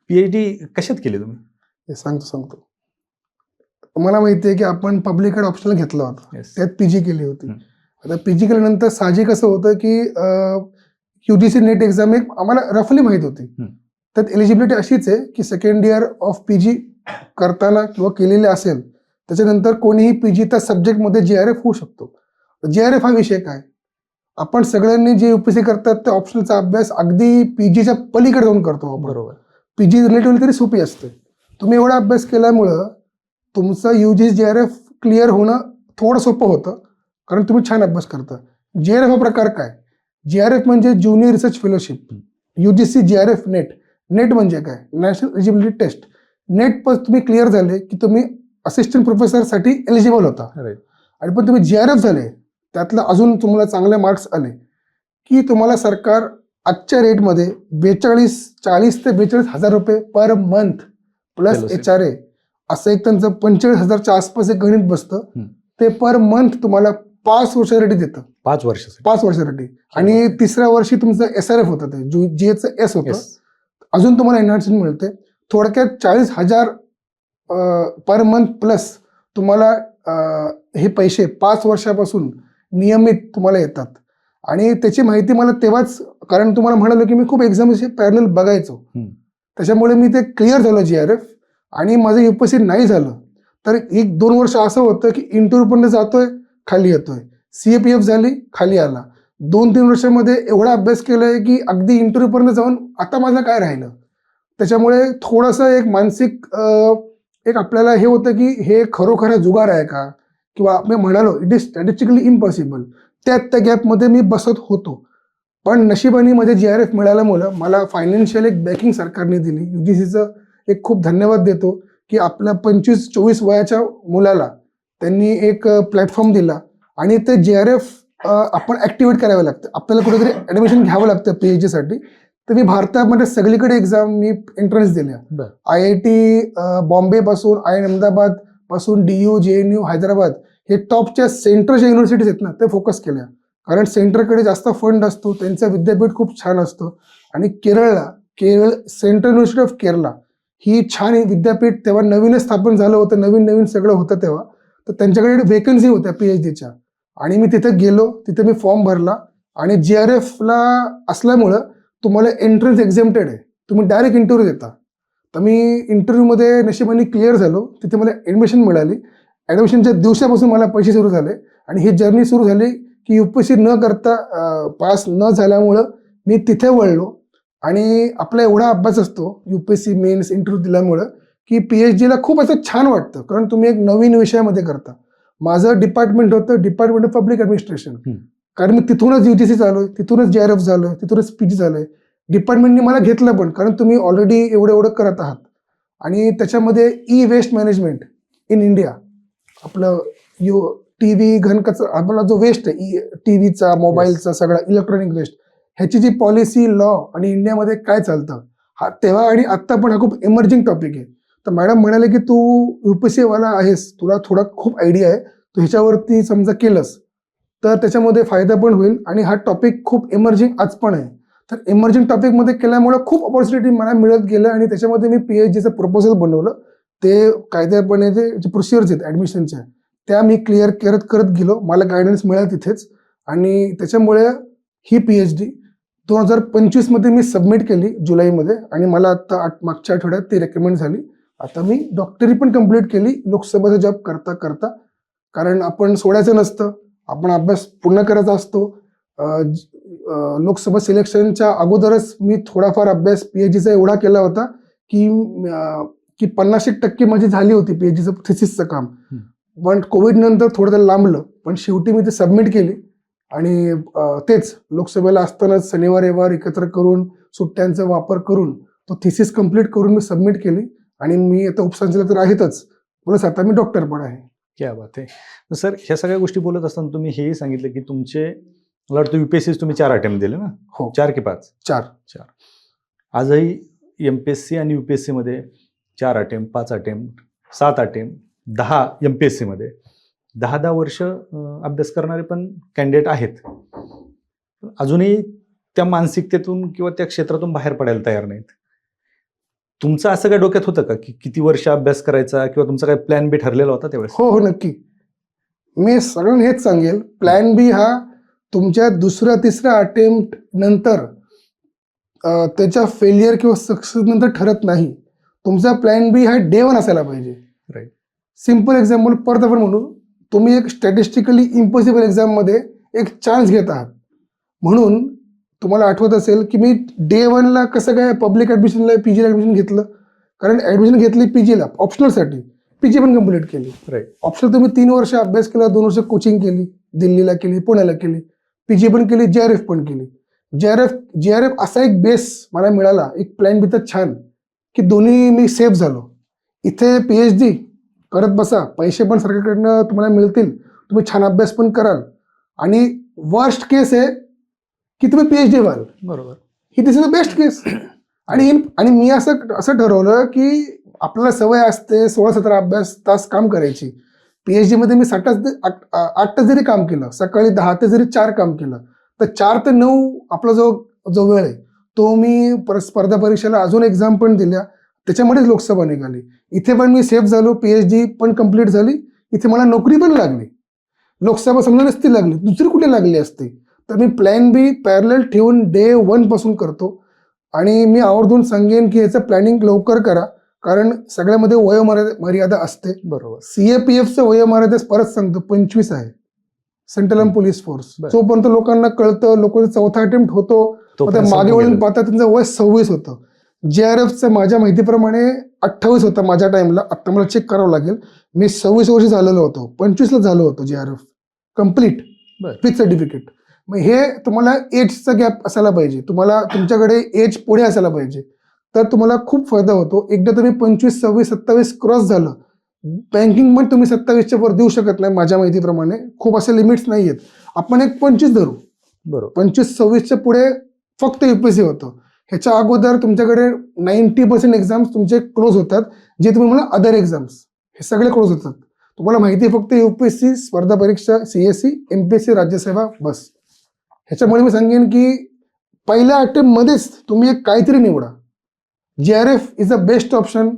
PhD कशात केली तुम्ही? हे सांगतो. तुम्हाला माहिती आहे की आपण पब्लिक एड ऑप्शनल घेतला होता. Yes. त्यात PG केली होती. हम्म. आता PG केल्यानंतर साहजिक असं होतं की UGC नेट एक्झाम एक आम्हाला रफली माहित होती. त्यात एलिजिबिलिटी अशीच आहे की सेकंड इयर ऑफ PG करताना किंवा केलेले असेल त्याच्यानंतर कोणीही PG त्या सब्जेक्टमध्ये JRF होऊ शकतो. JRF हा विषय काय? आपण सगळ्यांनी जे UPSC करतात त्या ऑप्शनलचा अभ्यास अगदी PGच्या पलीकडे जाऊन करतो आपण. बरोबर. PG रिलेटिव्हली तरी सोपी असते. तुम्ही एवढा अभ्यास केल्यामुळं तुमचं UGC JRF क्लिअर होणं थोडं सोपं होतं कारण तुम्ही छान अभ्यास करता. JRF हा प्रकार काय? JRF म्हणजे junior research fellowship. UGC JRF net म्हणजे काय? National eligibility taste. नेट पण तुम्ही क्लिअर झाले की तुम्ही असिस्टंट प्रोफेसरसाठी एलिजिबल होता. आणि पण तुम्ही JRF झाले त्यातलं अजून तुम्हाला चांगले मार्क्स आले की तुम्हाला सरकार आजच्या रेटमध्ये 40 ते 42,000 रुपये per month plus Fellowship. HRA असं एक त्यांचं 45,000च्या आसपास एक गणित बसतं. ते पर मंथ तुम्हाला 5 वर्षासाठी देतं. 5 वर्ष. 5 वर्षासाठी. आणि तिसऱ्या वर्षी तुमचं SRF होतं, ते Jचं S होतं. अजून तुम्हाला एनहान्समेंट मिळते. थोडक्यात 40,000 पर मंथ प्लस तुम्हाला हे पैसे 5 वर्षापासून नियमित तुम्हाला येतात. आणि त्याची माहिती मला तेव्हाच, कारण तुम्हाला म्हणालो की मी खूप एक्झामचे पॅरलल बघायचो, त्याच्यामुळे मी ते क्लिअर झालं JRF. आणि माझं UPSC नाही झालं तर 1-2 वर्ष असं होतं की इंटरव्ह्यू पण जातोय खाली येतोय, CAPF झाली खाली आला. 2-3 वर्षामध्ये एवढा अभ्यास केलाय की अगदी इंटरव्ह्यू पर्यंत जाऊन आता माझं काय राहिलं. त्याच्यामुळे थोडंसं एक मानसिक एक आपल्याला हे होतं की हे खरोखर जुगार आहे का, किंवा मी म्हणालो इट इज स्टॅटिस्टिकली इम्पॉसिबल. त्या गॅपमध्ये मी बसत होतो. पण नशिबाने मध्ये JRF मिळाल्यामुळं मला फायनान्शियल एक बॅकिंग सरकारने दिली. UGCचं एक खूप धन्यवाद देतो की आपल्या 25-24 वयाच्या मुलाला त्यांनी एक प्लॅटफॉर्म दिला आणि ते JRF आपण ॲक्टिवेट करावं लागतं. आपल्याला कुठेतरी ॲडमिशन घ्यावं लागतं PhD साठी. तर मी भारतामध्ये सगळीकडे एक्झाम मी एंट्रन्स दिल्या. IIT बॉम्बे पासून, IIM अहमदाबाद पासून, DU, JNU, हैदराबाद हे टॉपच्या सेंटरच्या युनिव्हर्सिटीज आहेत ना, ते फोकस केल्या. कारण सेंटरकडे जास्त फंड असतो, त्यांचं विद्यापीठ खूप छान असतं. आणि Kerala central university of Kerala ही छान विद्यापीठ तेव्हा नवीनच स्थापन झालं होतं, नवीन सगळं होतं तेव्हा. तर त्यांच्याकडे वेकन्सी होत्या PhDच्या आणि मी तिथे गेलो, तिथे मी फॉर्म भरला. आणि JRFला असल्यामुळं तुम्हाला एंट्रन्स एक्झेम्प्टेड आहे, तुम्ही डायरेक्ट इंटरव्ह्यू देता. तर मी इंटरव्ह्यूमध्ये नशिबाने क्लिअर झालो, तिथे मला ॲडमिशन मिळाली. ॲडमिशनच्या दिवसापासून मला पैसे सुरू झाले आणि ही जर्नी सुरू झाली की UPSC न करता पास न झाल्यामुळं मी तिथे वळलो. आणि आपला एवढा अभ्यास असतो UPSC मेन्स इंटरव्ह्यू दिल्यामुळं की PhDला खूप असं छान वाटतं, कारण तुम्ही एक नवीन विषयामध्ये करता. माझं डिपार्टमेंट होतं डिपार्टमेंट ऑफ पब्लिक ॲडमिनिस्ट्रेशन, कारण मी तिथूनच UGC झालोय, तिथूनच JRF झालोय, तिथूनच PG झालोय. डिपार्टमेंटने मला घेतलं पण कारण तुम्ही ऑलरेडी एवढं करत आहात. आणि त्याच्यामध्ये ई-वेस्ट मॅनेजमेंट इन इंडिया, आपलं TV घनकचरा, आपला जो वेस्ट आहे TVचा, मोबाईलचा, सगळा इलेक्ट्रॉनिक वेस्ट, ह्याची जी पॉलिसी, लॉ आणि इंडियामध्ये काय चालतं हा तेव्हा आणि आत्ता पण हा खूप इमर्जिंग टॉपिक आहे. तर मॅडम म्हणाले की तू UPSC वाला आहेस, तुला थोडा खूप आयडिया आहे, तू ह्याच्यावरती समजा केलंस तर त्याच्यामध्ये फायदा पण होईल. आणि हा टॉपिक खूप इमर्जिंग आज पण आहे. तर इमर्जिंग टॉपिकमध्ये केल्यामुळे खूप ऑपॉर्च्युनिटी मला मिळत गेलं आणि त्याच्यामध्ये मी PhDचं प्रपोजल बनवलं. ते कायद्यापणे जे प्रोसिजर्स आहेत ॲडमिशनच्या त्या मी क्लिअर करत गेलो. मला गायडन्स मिळाला तिथेच आणि त्याच्यामुळे ही PhD 2025 मी सबमिट केली जुलैमध्ये आणि मला आता मागच्या आठवड्यात ती रेकमेंड झाली. आता मी डॉक्टरी पण कंप्लीट केली लोकसभेचा जॉब करता. कारण आपण सोडायचं नसतं, आपण अभ्यास पूर्ण करायचा असतो. लोकसभा सिलेक्शनच्या अगोदरच मी थोडाफार अभ्यास PhDचा एवढा केला होता की 50% माझी झाली होती PhDचं थिसिसचं काम. पण कोविड नंतर थोडं ते लांबलं, पण शेवटी मी ते सबमिट केली आणि तेच लोकसभेला असतानाच शनिवार रविवार एकत्र करून सुट्ट्यांचा वापर करून तो थिसिस कंप्लीट करून मी सबमिट केली आणि मी आता उपसंचालक तर आहेतच, प्लस आता मी डॉक्टर पण आहे. क्या बात आहे. तर सर, ह्या सगळ्या गोष्टी बोलत असताना तुम्ही हेही सांगितलं की तुमचे, मला वाटतं UPSC तुम्ही 4 अटेम्प्ट दिले ना? हो. 4 की 5? 4. आजही MPSC आणि UPSC मध्ये 4 अटेम्प्ट, 5 अटेम्प्ट, 7 अटेम्प्ट, 10 MPSC मध्ये 10-10 वर्ष अभ्यास करणारे पण कॅन्डिडेट आहेत. अजूनही त्या मानसिकतेतून किंवा त्या क्षेत्रातून बाहेर पडायला तयार नाहीत. तुमचं असं काय डोक्यात होतं का की किती वर्ष अभ्यास करायचा किंवा तुमचा काही प्लॅन बी ठरलेला होता त्यावेळेस? हो, नक्की. मी सगळ्यांना हेच सांगेल, प्लॅन बी हा तुमच्या दुसऱ्या तिसऱ्या अटेम्प्ट नंतर त्याच्या फेलियर किंवा सक्सेस नंतर ठरत नाही. तुमचा प्लॅन बी हा डे 1 असायला पाहिजे. राईट. सिम्पल एक्झाम्पल परत आपण म्हणू, तुम्ही एक स्टॅटिस्टिकली इम्पॉसिबल एक्झाममध्ये एक चान्स घेत आहात. म्हणून तुम्हाला आठवत असेल की मी डे 1ला कसं काय पब्लिक ॲडमिशनला PGला ॲडमिशन घेतलं, कारण ॲडमिशन घेतली PGला ऑप्शनलसाठी, PG पण कंप्लीट केली. राईट. ऑप्शनल तुम्ही 3 वर्ष अभ्यास केला, 2 वर्ष कोचिंग केली, दिल्लीला केली, पुण्याला केली, PG पण केली, JRF पण केली. JRF असा एक बेस मला मिळाला, एक प्लॅन बी तर छान की दोन्ही मी सेफ झालो. इथे PhD करत बसा, पैसे पण सरकारकडनं तुम्हाला मिळतील, तुम्ही छान अभ्यास पण कराल आणि वर्स्ट केस आहे की तुम्ही PhD व्हाल. बरोबर. ही दिस इज द बेस्ट केस. आणि मी असं ठरवलं की आपल्याला सवय असते 16-17 अभ्यास तास काम करायची. PhD मध्ये मी 8 तास जरी काम केलं, सकाळी 10 ते जरी 4 काम केलं, तर 4 ते 9 आपला जो वेळ आहे तो मी स्पर्धा परीक्षेला अजून एक्झाम पण दिल्या, त्याच्यामध्येच लोकसभा निघाली. इथे पण मी सेफ झालो, PhD पण कंप्लीट झाली, इथे मला नोकरी पण लागली. लोकसभा समजा नसती लागली, दुसरी कुठे लागली असती. तर मी प्लॅन बी पॅरलल ठेवून डे 1 पासून करतो आणि मी आवर्जून सांगेन की याचं प्लॅनिंग लवकर करा, कारण सगळ्यामध्ये वयोमर्यादा असते. बरोबर. CAPFचं वयोमर्यादा परत सांगतो 25 आहे, सेंट्रल पोलीस फोर्स. जोपर्यंत लोकांना कळतं, लोकांचा 4था अटेम्प्ट होतो, मागे वळून पाहता त्यांचं वय 26 होतं. JRFचं माझ्या माहितीप्रमाणे 28 होतं माझ्या टाइमला, आता मला चेक करावं लागेल. मी 26 वर्ष झालेलो होतो, 25ला झालो होतो JRF कम्प्लीट विथ सर्टिफिकेट. मग हे तुम्हाला एजचा गॅप असायला पाहिजे, तुम्हाला तुमच्याकडे एज पुढे असायला पाहिजे, तर तुम्हाला खूप फायदा होतो. एकदा तुम्ही 25, 26, 27 क्रॉस झालं, बँकिंग पण तुम्ही 27च्या वर देऊ शकत नाही माझ्या माहितीप्रमाणे, खूप असे लिमिट्स नाही आहेत. आपण एक 25 धरू, बरोबर, 25-26च्या पुढे फक्त UPSC होतं. ह्याच्या अगोदर तुमच्याकडे 90% एक्झाम्स तुमचे क्लोज होतात, जे तुम्ही म्हणा अदर एक्झाम्स, हे सगळे क्लोज होतात. तुम्हाला माहिती आहे फक्त UPSC, स्पर्धा परीक्षा, CSE, MPSC, राज्यसेवा, बस. ह्याच्यामुळे मी सांगेन की पहिल्या अटेम्प्टमध्येच तुम्ही एक काहीतरी निवडा. JRF is a best option.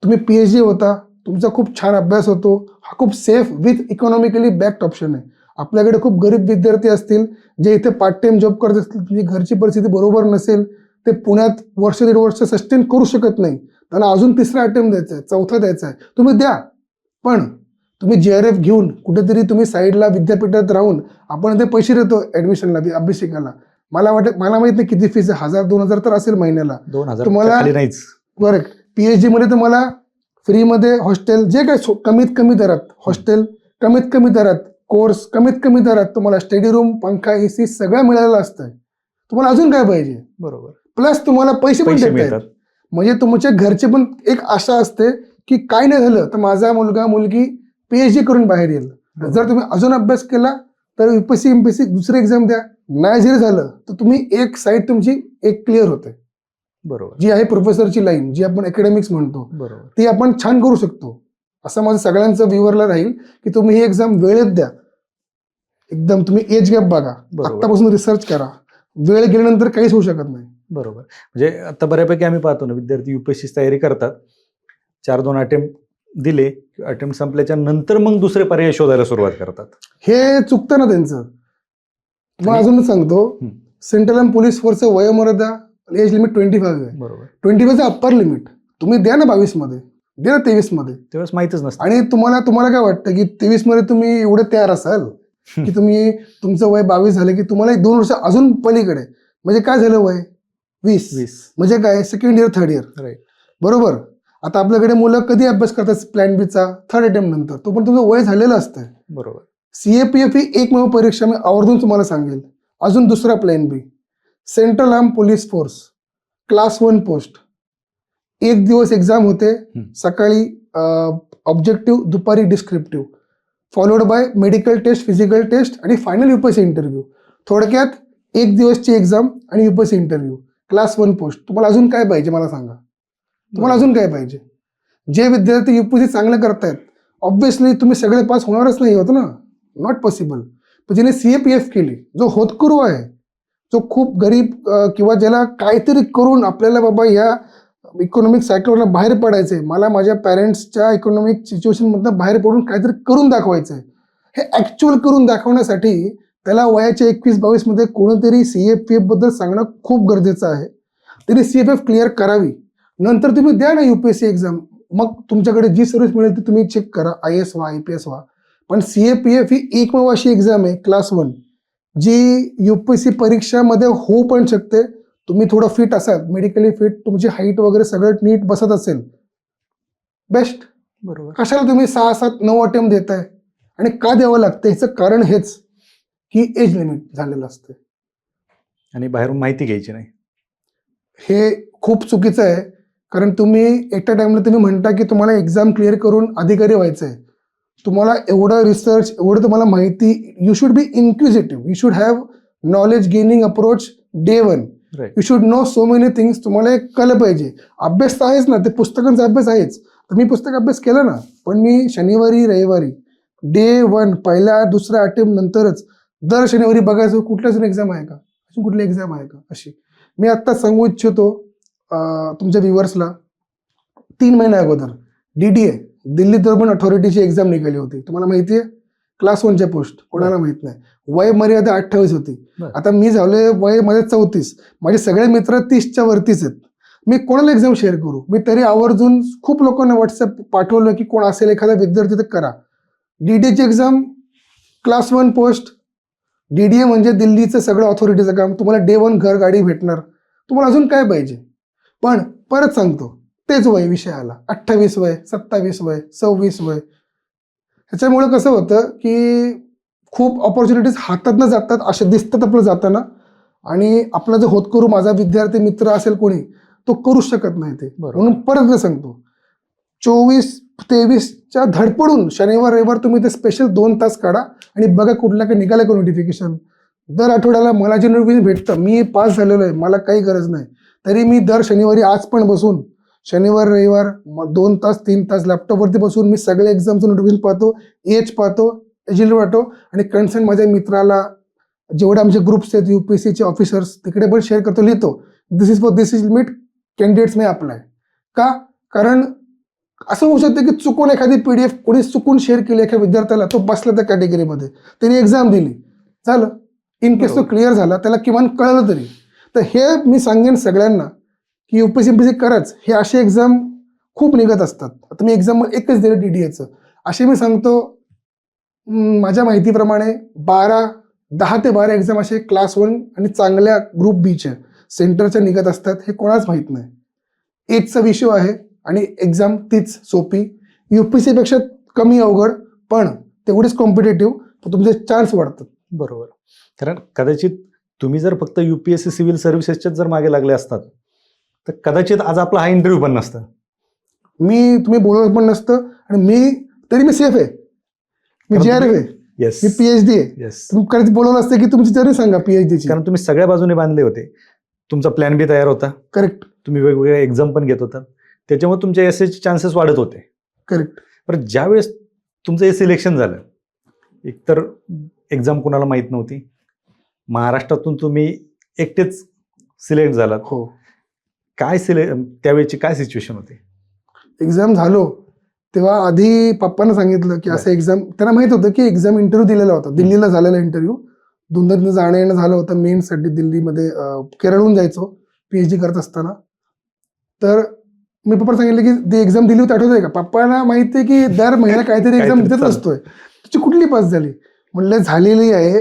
तुम्ही PhD होता, तुमचा खूप छान अभ्यास होतो, हा खूप safe with economically backed option आहे. आपल्याकडे खूप गरीब विद्यार्थी असतील जे इथे पार्ट टाइम जॉब करत असतील, तुमची घरची परिस्थिती बरोबर नसेल, ते पुण्यात 1-1.5 वर्ष सस्टेन करू शकत नाही, त्यांना अजून 3रा अटेम्प्ट द्यायचा आहे, 4था द्यायचा आहे, तुम्ही द्या. पण तुम्ही JRF घेऊन कुठेतरी तुम्ही साईडला विद्यापीठात राहून आपण ते पैसे देतो ॲडमिशनला, अभ्यासिकाला. मला माहित नाही किती फीस आहे, 1000-2000 तर असेल महिन्याला. 2000 तुम्हाला करेक्ट. PhD मध्ये तुम्हाला फ्रीमध्ये हॉस्टेल, जे काय कमीत कमी दरात हॉस्टेल, कमीत कमी दरात कोर्स, कमीत कमी दरात तुम्हाला स्टडी रूम, पंखा, AC सगळं मिळालेलं असतं. तुम्हाला अजून काय पाहिजे? बरोबर. प्लस तुम्हाला पैसे पण देतात. म्हणजे तुमच्या घरचे पण एक आशा असते की काय नाही झालं तर माझा मुलगा मुलगी PhD करून बाहेर येईल. जर तुम्ही अजून अभ्यास केला तर UPSC MPSC दुसरी एक्झाम द्या, नाही जरी झालं तर तुम्ही एक साईड तुमची एक क्लिअर होते. बरोबर. जी आहे प्रोफेसरची लाईन, जी आपण अकॅडमिक्स म्हणतो, बरोबर, ती आपण छान करू शकतो. असं माझं सगळ्यांचं व्ह्यूअरला राहील की तुम्ही ही एक्झाम वेळेत द्या. एकदम तुम्ही एज गॅप बघा, आत्तापासून रिसर्च करा, वेळ गेल्यानंतर काहीच होऊ शकत नाही. बरोबर. म्हणजे आता बऱ्यापैकी आम्ही पाहतो ना, विद्यार्थी UPSCची तयारी करतात, 4-2 अटेम्प्ट दिले, अटेम्प्ट संपल्याच्या नंतर मग दुसरे पर्याय शोधायला सुरुवात करतात. हे चुकतं ना त्यांचं. मग अजून सांगतो, सेंट्रल पोलीस फोर्सचं वयोमर्यादा एज लिमिट 25 आहे. बरोबर. 25 अप्पर लिमिट. तुम्ही द्या ना 22 मध्ये, द्या ना 23 मध्ये. तेव्हाच माहितच नसतं. आणि तुम्हाला काय वाटतं की 23 मध्ये तुम्ही एवढे तयार असाल की तुम्ही तुमचं वय 22 झालं की तुम्हाला 2 वर्ष अजून पलीकडे, म्हणजे काय झालं वय 20 म्हणजे काय second year, third year, right, बरोबर. आता आपल्याकडे मुलं कधी अभ्यास करतात प्लॅन बीचा? थर्ड अटेम्प्ट नंतर. तो पण तुमचं वय झालेलं असतं. बरोबर. CAPF ही एकमेव परीक्षा मी आवर्जून तुम्हाला सांगेल. अजून दुसरा plan B, central arm police force class 1 post. 1 दिवस एक्झाम होते, सकाळी ऑब्जेक्टिव्ह, दुपारी descriptive, followed by medical test, physical test आणि फायनल UPSC इंटरव्ह्यू. थोडक्यात 1 दिवसची एक्झाम आणि UPSC इंटरव्ह्यू. Class 1 post. तुम्हाला अजून काय पाहिजे मला सांगा? तुम्हाला अजून काय पाहिजे? जे विद्यार्थी UPSC चांगलं करतायत, ऑब्व्हियसली तुम्ही सगळे पास होणारच नाही होत ना, नॉट पॉसिबल. पण ज्याने CAPF केली, जो होतकरू आहे, जो खूप गरीब किंवा ज्याला काहीतरी करून आपल्याला बाबा या इकॉनॉमिक सायकलवरनं बाहेर पडायचंय, मला माझ्या पॅरेंट्सच्या इकॉनॉमिक सिच्युएशनमधनं बाहेर पडून काहीतरी करून दाखवायचंय, हे ॲक्च्युअल करून दाखवण्यासाठी त्याला वयाच्या 21-22 मध्ये कोणीतरी CAPF बद्दल सांगणं खूप गरजेचं आहे. त्यांनी CAPF क्लिअर करावी. नंतर तुम्ही द्या ना UPSC एक्झाम. मग तुमच्याकडे जी सर्व्हिस मिळेल ती तुम्ही चेक करा, IAS व्हा, IPS व्हा. पण CAPF ही एकमेव अशी एक्झाम आहे क्लास 1 जी UPSC परीक्षामध्ये होऊ पण शकते. तुम्ही थोडं फिट असाल, मेडिकली फिट, तुमची हाईट वगैरे सगळं नीट बसत असेल, बेस्ट. बरोबर. कशाला तुम्ही 6, 7, 9 अटेम्प्ट देताय? आणि का द्यावं लागतं? ह्याचं कारण हेच की एज लिमिट झालेलं असतं आणि बाहेरून माहिती घ्यायची नाही. हे खूप चुकीचं आहे. कारण तुम्ही एका टाइमला तुम्ही म्हणता की तुम्हाला एक्झाम क्लिअर करून अधिकारी व्हायचं आहे. तुम्हाला एवढं रिसर्च, एवढं तुम्हाला माहिती, you should be inquisitive, you should have knowledge gaining approach day 1. You should know so many things. तुम्हाला एक कळलं पाहिजे. अभ्यास तर आहेच ना, ते पुस्तकांचा अभ्यास आहेच. तर मी पुस्तक अभ्यास केला ना, पण मी शनिवारी, रविवारी डे 1 पहिल्या दुसऱ्या अटेम्प्ट नंतरच दर शनिवारी बघायचं कुठल्याच एक्झाम आहे का, अजून कुठली एक्झाम आहे का अशी. मी आत्ता सांगू इच्छितो तुमच्या व्ह्युअर्सला, 3 महिन्या अगोदर DDA दिल्ली अर्बन अथॉरिटीची एक्झाम निघाली होती. तुम्हाला माहिती आहे? क्लास 1च्या पोस्ट. कोणाला माहित नाही. वय मर्यादा 28 होती. आता मी झालोय वय माझे 34. माझे सगळे मित्र 30च्या वरतीच आहेत. मी कोणाला एक्झाम शेअर करू? मी तरी आवर्जून खूप लोकांना व्हॉट्सअप पाठवलं की कोण असेल एखादा विद्यार्थी तर करा. DDAची एक्झाम क्लास 1 पोस्ट. DDA म्हणजे दिल्लीचं सगळं ऑथॉरिटीचं काम. तुम्हाला डे 1 घर गाडी भेटणार. तुम्हाला अजून काय पाहिजे? पण परत सांगतो, तेच वय विषय आला. 28 वय, 27 वय, 26 वय. ह्याच्यामुळे कसं होतं की खूप ऑपॉर्च्युनिटीज हातातनं जातात, असे दिसतात आपलं जाताना. आणि आपला जो होतकरू माझा विद्यार्थी मित्र असेल कोणी, तो करूच शकत नाही ते. म्हणून परत सांगतो, 24-23च्या धडपडून शनिवार रविवार तुम्ही ते स्पेशल 2 तास काढा आणि बघा कुठल्या काही निघालं का नोटिफिकेशन. दर आठवड्याला मला जे नोटिफिकेशन भेटतं, मी पास झालेलो आहे, मला काही गरज नाही, तरी मी दर शनिवारी आज पण बसून शनिवार रविवार 2 तास 3 तास लॅपटॉपवरती बसून मी सगळे एक्झामचं नोटिफिकेशन पाहतो, एज पाहतो, एजिल पाहतो आणि कन्सर्न माझ्या मित्राला, जेवढे आमचे ग्रुप्स आहेत UPSCचे ऑफिसर्स, तिकडे पण शेअर करतो, लिहितो this is limit candidates may apply. का? कारण असं होऊ शकतं की चुकून एखादी PDF कोणी चुकून शेअर केली एखाद्या विद्यार्थ्याला, तो बसला त्या कॅटेगरीमध्ये, त्यांनी एक्झाम दिली, झालं. इन केस तो क्लिअर झाला, त्याला किमान कळलं तरी. तर हे मी सांगेन सगळ्यांना की UPSC कराच. हे असे एक्झाम खूप निघत असतात. आता मी एक्झाम एकच दिलं DDAचं. असे मी सांगतो, माझ्या माहितीप्रमाणे 10 ते 12 एक्झाम असे क्लास 1 आणि चांगल्या ग्रुप Bच्या सेंटरच्या निघत असतात. हे कोणाच माहीत नाही. एजचा विषय आहे आणि एक्झाम तीच सोपी, UPSC पेक्षा कमी अवघड, पण तेवढीच कॉम्पिटेटिव्ह, तर तुमचे चान्स वाढतात. बरोबर. कारण कदाचित तुम्ही जर फक्त UPSC सिव्हिल सर्व्हिसेसच्याच जर मागे लागले असतात, तर कदाचित आज आपला हा इंटरव्ह्यू पण नसतं. तुम्ही बोलवलं पण नसतं. आणि तरी मी सेफ आहे. मी JRF आहे. येस. मी PhD आहे. येस. तुम्ही कधीच बोलवलं असतं की तुमची जरी सांगा PhDची. कारण तुम्ही सगळ्या बाजूने बांधले होते. तुमचा प्लॅन बी तयार होता. करेक्ट. तुम्ही वेगवेगळ्या एक्झाम पण घेत होता. त्याच्यामुळे तुमच्या एसएचे चान्सेस वाढत होते. करेक्ट. पण ज्यावेळेस तुमचं हे सिलेक्शन झालं, एकतर एक्झाम कोणाला माहीत नव्हती, महाराष्ट्रातून तुम्ही एकटेच सिलेक्ट झालात. हो. काय त्यावेळेची काय सिच्युएशन होती? एक्झाम झालो तेव्हा आधी पप्पांना सांगितलं की असं एक्झाम, त्यांना माहित होतं की एक्झाम इंटरव्ह्यू दिलेला होता, दिल्लीला झालेला इंटरव्ह्यू. 2 दिवस जाणं येणं झालं होतं मेनसाठी. दिल्लीमध्ये केरळहून जायचो PhD करत असताना. तर मी पप्पाला सांगितलं की ती एक्झाम दिली होती, आठवतंय का? पप्पांना माहिती आहे की दर महिन्याला काहीतरी एक्झाम देत असतोय. तुझी कुठली पास झाली? म्हणलं झालेली आहे,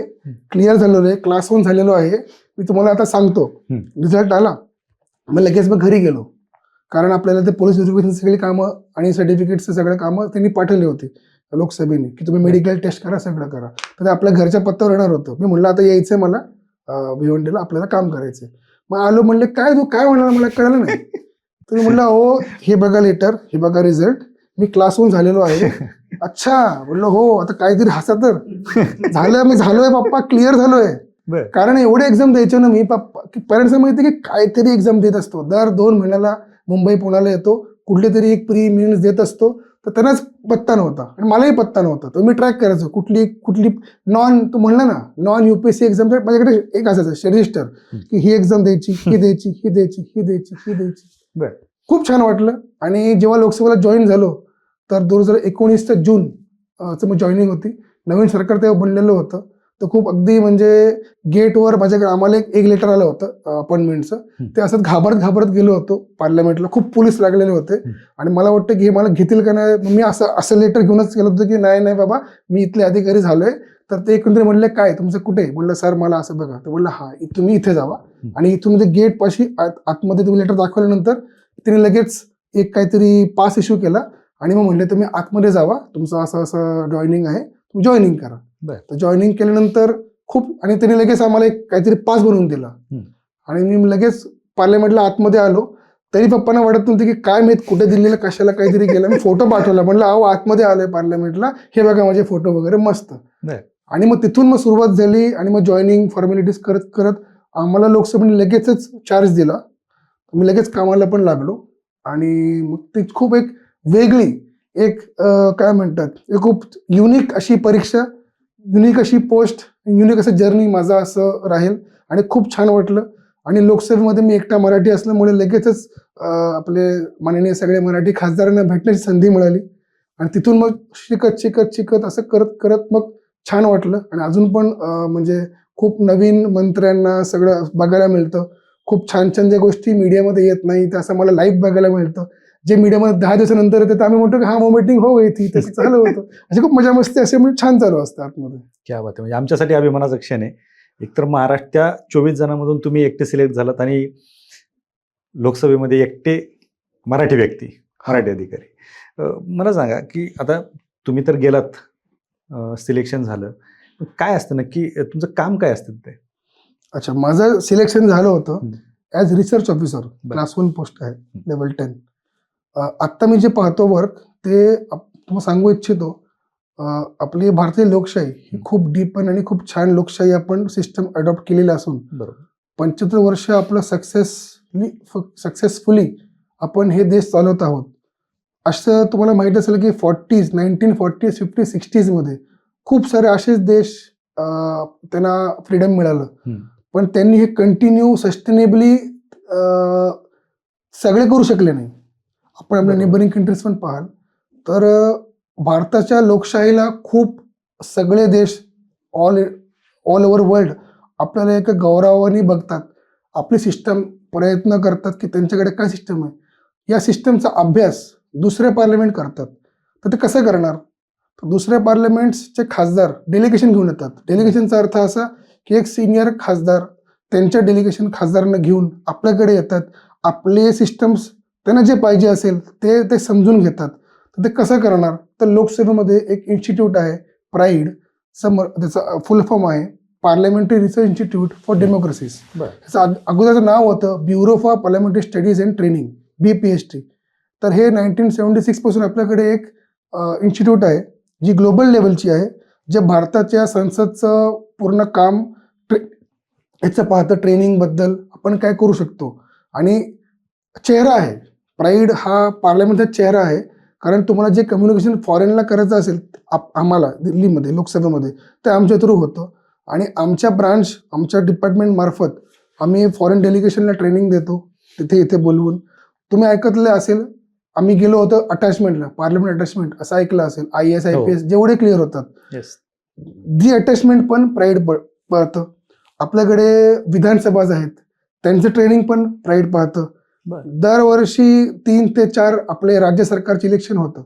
क्लिअर झालेलो आहे, क्लास 1 झालेलो आहे, मी तुम्हाला आता सांगतो. रिझल्ट आला, मग लगेच घरी गेलो. कारण आपल्याला ते पोलीस व्हेरिफिकेशन सगळी कामं आणि सर्टिफिकेटचं सगळं कामं त्यांनी पाठवली होती लोकसभेने, की तुम्ही मेडिकल टेस्ट करा, सगळं करा. तर ते आपल्या घरच्या पत्त्यावर येणार होतं. मी म्हणलं आता यायचंय मला भिवंडीला, आपल्याला काम करायचंय. मग आलो, म्हणले काय तू काय म्हणणार मला कळलं नाही. तुम्ही म्हणलं हो हे बघा लेटर, हे बघा रिझल्ट, मी क्लास 1 झालेलो आहे. अच्छा म्हणलं हो, आता काहीतरी हसा तर झालं, मी झालोय पप्पा, क्लिअर झालोय. कारण एवढे एक्झाम द्यायचे ना मी पप्पा, की पॅरेंट्सला माहिती की काहीतरी एक्झाम देत असतो. दर 2 महिन्याला मुंबई पुण्याला येतो, कुठली तरी एक प्री मेन्स देत असतो. तर त्यांनाच पत्ता नव्हता आणि मलाही पत्ता नव्हता. तर मी ट्रॅक करायचो कुठली नॉन, तू म्हणला ना नॉन UPSC एक्झाम, तर माझ्याकडे एक असायचं रजिस्टर, की ही एक्झाम द्यायची, ही द्यायची, ही द्यायची, ही द्यायची, ही द्यायची. खूप छान वाटलं. आणि जेव्हा लोकसभेला जॉईन झालो तर 2019 जून चं मग जॉईनिंग होती. नवीन सरकार तेव्हा बनलेलं होतं. तर खूप अगदी म्हणजे गेटवर माझ्याकडे आम्हाला एक लेटर आलं होतं अपॉइंटमेंटचं. ते असं घाबरत गेलो होतो पार्लमेंटला. खूप पोलीस लागलेले होते आणि मला वाटतं की हे मला घेतील का नाही. मी असं लेटर घेऊनच गेलो होतो की नाही बाबा, मी इथले अधिकारी झालोय. तर ते एकंदरीत म्हणले काय तुमचं कुठे, म्हणलं सर मला असं बघा. तर म्हणलं हा तुम्ही इथे जावा आणि इथून ते गेट पाशी आतमध्ये तुम्ही लेटर दाखवल्यानंतर तिने लगेच एक काहीतरी पास इश्यू केला आणि मग म्हणले तुम्ही आतमध्ये जावा, तुमचं असं जॉईनिंग आहे, तुम्ही जॉईनिंग करा. तर जॉईनिंग केल्यानंतर खूप, आणि त्यांनी लगेच आम्हाला एक काहीतरी पास बनवून दिला आणि मी लगेच पार्लमेंटला आतमध्ये आलो. तरी पप्पांना वाटत नव्हते की काय माहित कुठे दिल्लीला कशाला काहीतरी केलं. मी फोटो पाठवला, म्हणलं अहो आतमध्ये आलोय पार्लमेंटला, हे बघा माझे फोटो वगैरे मस्त. आणि मग तिथून मग सुरुवात झाली आणि मग जॉईनिंग फॉर्मॅलिटीज करत करत आम्हाला लोकसभेने लगेचच चार्ज दिला. मी लगेच कामाला पण लागलो आणि मग ती खूप एक वेगळी एक काय म्हणतात, एक खूप युनिक अशी परीक्षा, युनिक अशी पोस्ट, युनिक असं जर्नी माझा असं राहील आणि खूप छान वाटलं. आणि लोकसभेमध्ये मी एकटा मराठी असल्यामुळे लगेचच आपले माननीय सगळे मराठी खासदारांना भेटण्याची संधी मिळाली आणि तिथून मग शिकत असं करत करत मग छान वाटलं. आणि अजून पण म्हणजे खूप नवीन मंत्र्यांना सगळं बघायला मिळतं. खूप छान छान ज्या गोष्टी मीडियामध्ये येत नाही त्या असं मला लाईव्ह बघायला मिळतं. जे मीडियामध्ये 10 दिवसानंतर येतं तर आम्ही म्हणतो की हा मीटिंग हो गई थी, तसं चालू होतं. असे खूप मजा मस्ती असे म्हणजे छान चालू असतं आतमध्ये. क्या बात आहे. म्हणजे आमच्यासाठी अभिमानाचा क्षण आहे. एकतर महाराष्ट्राच्या 24 जणांमधून तुम्ही एकटे सिलेक्ट झालात आणि लोकसभेमध्ये एकटे मराठी व्यक्ती, मराठी अधिकारी. मला सांगा की आता तुम्ही तर गेलात, सिलेक्शन झालं, काय असतं नक्की तुमचं काम काय असतं ते? अच्छा, माझं सिलेक्शन झालं होतं as research officer, class 1 post आहे, लेवल 10. आत्ता मी जे पाहतो वर्क ते तुम्हाला सांगू इच्छितो. आपली भारतीय लोकशाही ही खूप डीप आणि खूप छान लोकशाही आपण सिस्टम अडॉप्ट केलेलं असून 75 वर्ष आपलं सक्सेसफुली आपण हे देश चालवत आहोत. असं तुम्हाला माहिती असेल की 1940s, 50s, 60s मध्ये खूप सारे असेच देश त्यांना फ्रीडम मिळालं, पण त्यांनी हे कंटिन्यू सस्टेनेबली सगळे करू शकले नाही. आपण आपल्या नेबरिंग कंट्रीज पण पाहाल तर भारताच्या लोकशाहीला खूप सगळे देश ऑल ओव्हर वर्ल्ड आपल्याला एका गौरवाने बघतात. आपली सिस्टम प्रयत्न करतात की त्यांच्याकडे काय सिस्टम आहे, या सिस्टमचा अभ्यास दुसरे पार्लमेंट करतात. तर ते कसं करणार, तर दुसऱ्या पार्लमेंट्सचे खासदार डेलिगेशन घेऊन येतात. डेलिगेशनचा अर्थ असा की एक सिनियर खासदार त्यांच्या डेलिगेशन खासदारांना घेऊन आपल्याकडे येतात. आपले सिस्टम्स त्यांना जे पाहिजे असेल ते समजून घेतात. तर ते कसं करणार, तर लोकसभेमध्ये एक इन्स्टिट्यूट आहे प्राईड, त्याचं फुल फॉर्म आहे parliamentary research institute for democracies. त्याचं अगोदरचं नाव होतं bureau for parliamentary studies and training, BPST. तर हे 1976 पासून आपल्याकडे एक इन्स्टिट्यूट आहे जी ग्लोबल लेवलची आहे, जे भारताच्या संसदचं पूर्ण काम याचं पाहतं, ट्रेनिंगबद्दल आपण काय करू शकतो. आणि चेहरा आहे प्राईड, हा पार्लमेंटचा चेहरा आहे. कारण तुम्हाला जे कम्युनिकेशन फॉरेनला करायचं असेल आम्हाला दिल्लीमध्ये लोकसभेमध्ये ते आमच्या थ्रू होतं. आणि आमच्या ब्रांच, आमच्या डिपार्टमेंट मार्फत आम्ही फॉरेन डेलिगेशनला ट्रेनिंग देतो तिथे इथे बोलवून. तुम्ही ऐकतले असेल, आम्ही गेलो होतो अटॅचमेंटला, पार्लमेंट अटॅचमेंट असं ऐकलं असेल, IAS IPS जेवढे क्लिअर होतात जी अटॅचमेंट पण प्राईड पाहतं. आपल्याकडे विधानसभाज आहेत, त्यांचं ट्रेनिंग पण प्राईड पाहतं. दरवर्षी 3 ते 4 आपले राज्य सरकारचे इलेक्शन होतं.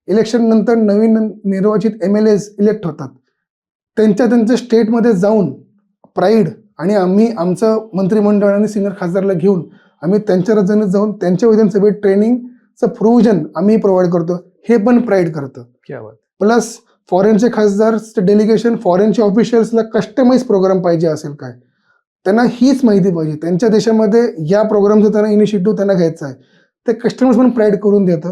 इलेक्शन नंतर नवीन निर्वाचित MLAs इलेक्ट होतात. त्यांच्या स्टेटमध्ये जाऊन प्राईड आणि आम्ही आमचं मंत्रिमंडळ आणि सिनियर खासदारला घेऊन आम्ही त्यांच्या राज्यात जाऊन त्यांच्या विधानसभेत ट्रेनिंगचं प्रोव्हिजन आम्ही प्रोव्हाइड करतो, हे पण प्राईड करतं. क्या बात. प्लस फॉरेनचे खासदार डेलिगेशन, फॉरेनचे ऑफिशियल्सला कस्टमाइज प्रोग्राम पाहिजे असेल काय, त्यांना हीच माहिती पाहिजे, त्यांच्या देशामध्ये या प्रोग्रामचं त्यांना इनिशिएटिव्ह त्यांना घ्यायचा आहे, ते कस्टमर्स पण प्राईड करून देतं.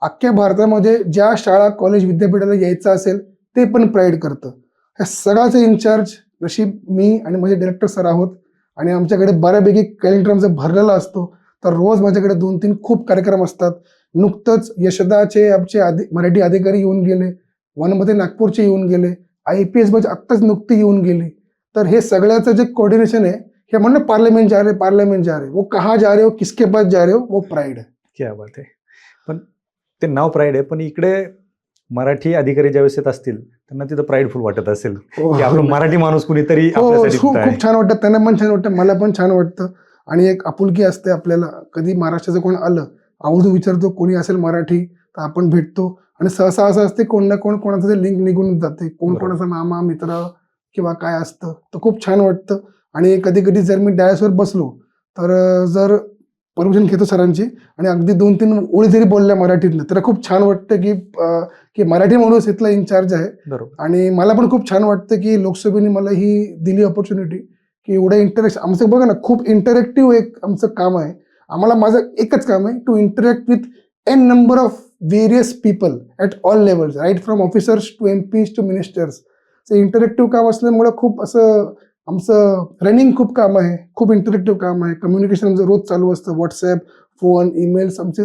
अख्ख्या भारतामध्ये ज्या शाळा कॉलेज विद्यापीठाला यायचं असेल ते पण प्राईड करतं. ह्या सगळ्याचं इन्चार्ज नशीब मी आणि माझे डायरेक्टर सर आहोत. आणि आमच्याकडे बऱ्यापैकी कॅलेंडर आमचं भरलेला असतो, तर रोज माझ्याकडे 2-3 खूप कार्यक्रम असतात. नुकतंच यशदाचे आमचे मराठी अधिकारी येऊन गेले, वनमध्ये नागपूरचे येऊन गेले, IPS बॅच आत्ताच नुकती येऊन गेली. तर हे सगळ्याचं जे कोऑर्डिनेशन आहे, हे म्हणणं पार्लियामेंट जा रहे, वो कहाँ जा रहे हो, किसके पास जा रहे हो, वो प्राईड है. क्या बात आहे. पण ते नाव प्राईड आहे, पण इकडे मराठी अधिकारी ज्यावेळेस येत असतील त्यांना तिथं प्राईडफुल वाटत असेल की आपलं मराठी माणूस कुणीतरी आपल्यासाठी खूप तिथं आहे. खूप छान वाटतं, त्यांना पण छान वाटतं, मला पण छान वाटतं. आणि एक आपुलकी असते आपल्याला. कधी महाराष्ट्राचं कोण आलं, आवर्जून विचारतो कोणी असेल मराठी, तर आपण भेटतो. आणि सहसा असं असते कोण ना कोण कोणाचं ते लिंक निघून जाते, कोण बरोबर. कोणाचा मामा मित्र किंवा काय असतं, तर खूप छान वाटतं. आणि कधी कधी जर मी डायसवर बसलो तर जर परमिशन घेतो सरांची आणि अगदी 2-3 ओळी जरी बोलल्या मराठीतनं, तर खूप छान वाटतं की मराठी माणूस इथला इन्चार्ज आहे. बरोबर. आणि मला पण खूप छान वाटतं की लोकसभेने मला ही दिली ऑपॉर्च्युनिटी की एवढं इंटरॅक्शन आमचं बघा ना, खूप इंटरॅक्टिव्ह एक आमचं काम आहे. आम्हाला माझं एकच काम आहे, to interact with an number of various people at all levels, right from officers to MPs to ministers. ते इंटरॅक्टिव्ह काम असल्यामुळं खूप असं आमचं रनिंग खूप काम आहे, खूप इंटरॅक्टिव्ह काम आहे. कम्युनिकेशन आमचं रोज चालू असतं, व्हॉट्सॲप, फोन, ईमेल्स. आमचे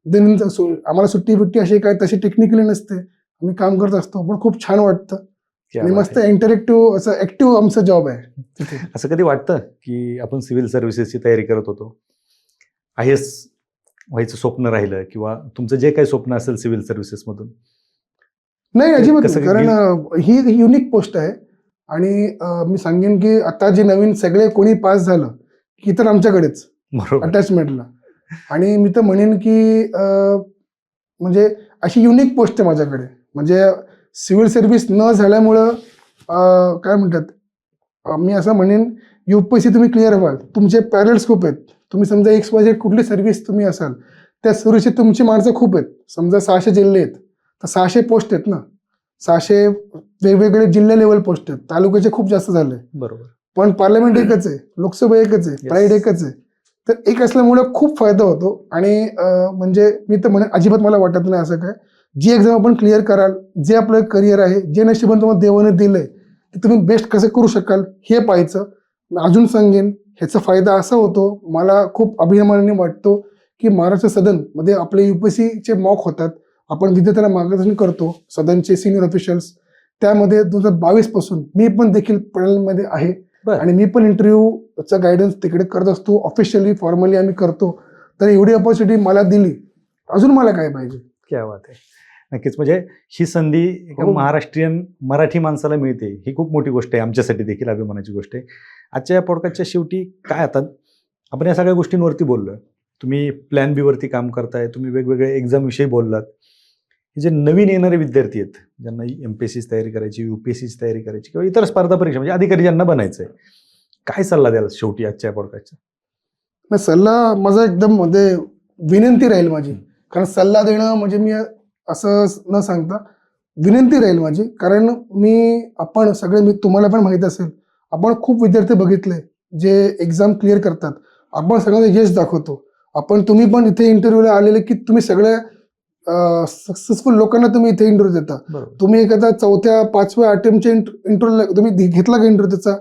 दैनंदिन आम्हाला सुट्टी बिट्टी अशी काय तशी टेक्निकली नसते, आम्ही काम करत असतो, पण खूप छान वाटतं. क्या आणि बात मस्त आहे. इंटरॅक्टिव्ह असं ऍक्टिव्ह आमचं जॉब आहे तिथे. असं कधी वाटतं की आपण सिव्हिल सर्व्हिसेसची तयारी करत होतो, IAS व्हायचं स्वप्न राहिलं किंवा तुमचं जे काही स्वप्न असेल सिव्हिल सर्व्हिसेसमधून? नाही, अजिबात कसं नाही. कारण ही युनिक पोस्ट आहे. आणि मी सांगेन की आता जे नवीन सगळे कोणी पास झालं की तर आमच्याकडेच बरोबर. अटॅचमेंटला. आणि मी तर म्हणेन की म्हणजे अशी युनिक पोस्ट आहे माझ्याकडे. म्हणजे सिव्हिल सर्व्हिस न झाल्यामुळं काय म्हणतात, मी असं म्हणेन UPSC तुम्ही क्लिअर व्हाल, तुमचे पॅरल्स खूप आहेत. तुम्ही समजा XYZ कुठली सर्व्हिस तुम्ही असाल, त्या सर्व्हिसची तुमची माणसं खूप आहेत. समजा 600 जिल्हे आहेत, तर 600 पोस्ट आहेत ना, 600 वेगवेगळे जिल्हा लेवल पोस्ट आहेत, तालुक्याचे खूप जास्त झाले. बरोबर. पण पार्लमेंट एकच आहे, लोकसभा एकच आहे, प्राईड एकच आहे. तर एक असल्यामुळं खूप फायदा होतो. आणि म्हणजे मी तर म्हणेन अजिबात मला वाटत नाही असं काय. जी एक्झाम आपण क्लिअर कराल, जे आपलं करिअर आहे, जे नशिबाने तुम्हाला देवाने दिलंय, ते तुम्ही बेस्ट कसं करू शकाल हे पाहायचं. अजून सांगेन, ह्याचा फायदा असा होतो, मला खूप अभिमानाने वाटतो की महाराष्ट्र सदनमध्ये आपले UPSCचे मॉक होतात, आपण विद्यार्थ्यांना मार्गदर्शन करतो, सदनचे सिनियर ऑफिशियल्स. त्यामध्ये 2022 पासून मी पण देखील पॅनलमध्ये आहे. बरं. आणि मी पण इंटरव्ह्यूचा गायडन्स तिकडे करत असतो, ऑफिशियली फॉर्मली आम्ही करतो. तर एवढी ऑपॉर्च्युनिटी मला दिली, अजून मला काय पाहिजे. क्या बात आहे. नक्कीच. म्हणजे ही संधी एका हो. महाराष्ट्रीयन मराठी माणसाला मिळते, ही खूप मोठी गोष्ट आहे, आमच्यासाठी देखील अभिमानाची गोष्ट आहे. आजच्या या पॉडकास्टच्या शेवटी काय आता आपण या सगळ्या गोष्टींवरती बोललोय, तुम्ही प्लॅन B वरती काम करताय, तुम्ही वेगवेगळे एक्झाम विषयी बोललात. हे जे नवीन येणारे विद्यार्थी आहेत, ज्यांना MPSCची तयारी करायची, UPSCची तयारी करायची किंवा इतर स्पर्धा परीक्षा म्हणजे अधिकारी ज्यांना बनायचंय, काय सल्ला द्याल शेवटी आजच्या पॉडकास्टचा? नाही, सल्ला माझा एकदम म्हणजे विनंती राहील माझी. कारण सल्ला देणं म्हणजे मी असं न सांगता विनंती राहील माझी. कारण आपण सगळे, मी तुम्हाला पण माहीत असेल, आपण खूप विद्यार्थी बघितले जे एक्झाम क्लिअर करतात, आपण सगळ्यांना यश दाखवतो. तुम्ही पण इथे इंटरव्ह्यूला आलेले की तुम्ही सगळ्या सक्सेसफुल लोकांना तुम्ही इथे इंटरव्ह्यू देता. बरोबर. तुम्ही एखादा 4थ्या-5व्या अटेम्प्टच्या इंटरव्ह्यू तुम्ही घेतला का इंटरव्ह्यू त्याचा?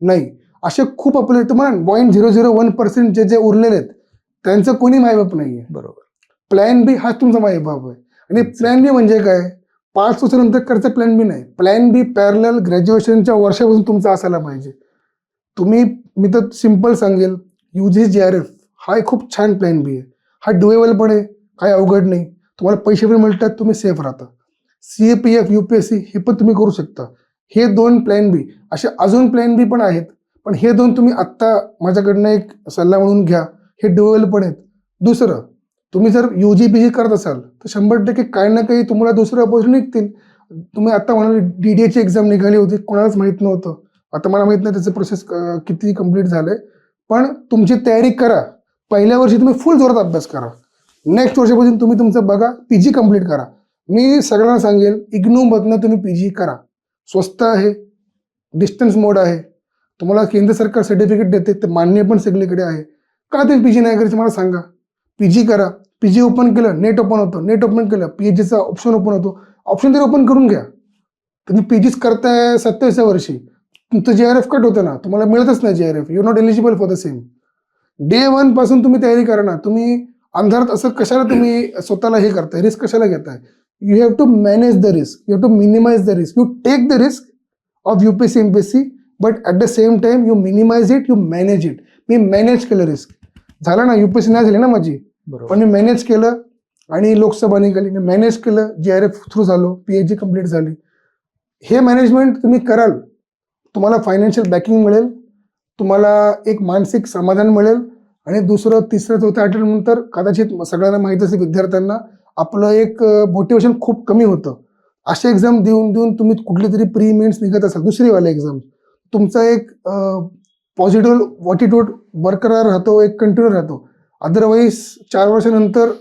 नाही. असे खूप आपले तुम्हाला 0.001% जे उरलेले आहेत, त्यांचं कोणी मायबाप नाहीये. बरोबर. प्लॅन B हाच तुमचा मायबाप आहे. आणि प्लॅन B म्हणजे काय? 5 वर्षानंतर करायचा प्लॅन B नाही. प्लॅन B पॅरलल ग्रॅज्युएशनच्या वर्षापासून तुमचा असायला पाहिजे. मी तर सिम्पल सांगेल, UGC-JRF हा एक खूप छान प्लॅन B आहे. हा डुएबल पण आहे, काही अवघड नाही. तुम्हाला पैसे पण मिळतात, तुम्ही सेफ राहता. CAPF, UPSC हे पण तुम्ही करू शकता. हे 2 प्लॅन B. असे अजून प्लॅन B पण आहेत, पण हे 2 तुम्ही आत्ता माझ्याकडनं एक सल्ला म्हणून घ्या. हे डुएबल पण आहेत. दुसरं, तुम्ही जर UG-PG करत असाल तर 100% काही ना काही तुम्हाला दुसरे ऑपॉर्च्युनिटी निघतील. तुम्ही आता म्हणाले DDAची एक्झाम निघाली होती, कोणालाच माहीत नव्हतं. आता मला माहीत नाही त्याचं प्रोसेस किती कंप्लीट झालंय. पण तुमची तयारी करा. पहिल्या वर्षी तुम्ही फुल जोरात अभ्यास करा. नेक्स्ट वर्षापासून तुम्ही तुमचं बघा, पीजी कम्प्लीट करा. मी सगळ्यांना सांगेल, इग्नूमधनं तुम्ही पीजी करा. स्वस्त आहे, डिस्टन्स मोड आहे, तुम्हाला केंद्र सरकार सर्टिफिकेट देते, ते मान्य पण सगळीकडे आहे. का तुम्ही पीजी नाही करायचं मला सांगा. पीजी करा. पीजी ओपन केलं, नेट ओपन होतं, नेट ओपन केलं, पीएचडीचा ऑप्शन ओपन होतो. ऑप्शन तरी ओपन करून घ्या. तुम्ही पीजीच करताय 27व्या वर्षी, तुमचं JRF कट होतं ना, तुम्हाला मिळतच नाही JRF, you not eligible for the same. Day 1 पासून तुम्ही तयारी करा ना. तुम्ही अंधारात असं कशाला तुम्ही स्वतःला हे करताय, रिस्क कशाला घेताय. You have to manage the risk, you have to minimise the risk. You take the risk of UPSC MPSC, but at the same time you minimise it, you manage it. मी manage केलं risk. झालं ना, UPSC नाही झाली ना माझी, पण मी manage केलं आणि लोकसभा निघाली, मी मॅनेज केलं, JRF थ्रू झालो, PhD कंप्लीट झाली. हे मॅनेजमेंट तुम्ही कराल, तुम्हाला फायनान्शियल बॅकिंग मिळेल, तुम्हाला एक मानसिक समाधान मिळेल. आणि दुसरं, तिसरं, चौथं अटेम्प्ट नंतर कदाचित सगळ्यांना माहीत असेल विद्यार्थ्यांना, आपलं एक मोटिवेशन खूप कमी होतं. असे एक्झाम देऊन देऊन तुम्ही कुठली तरी प्री मेन्स निघत असाल, दुसरीवाले एक्झाम, तुमचा एक पॉझिटिव्ह ॲटिट्यूड बरकरार राहतो, एक कंटिन्यू राहतो. अदरवाईज 4 वर्षानंतर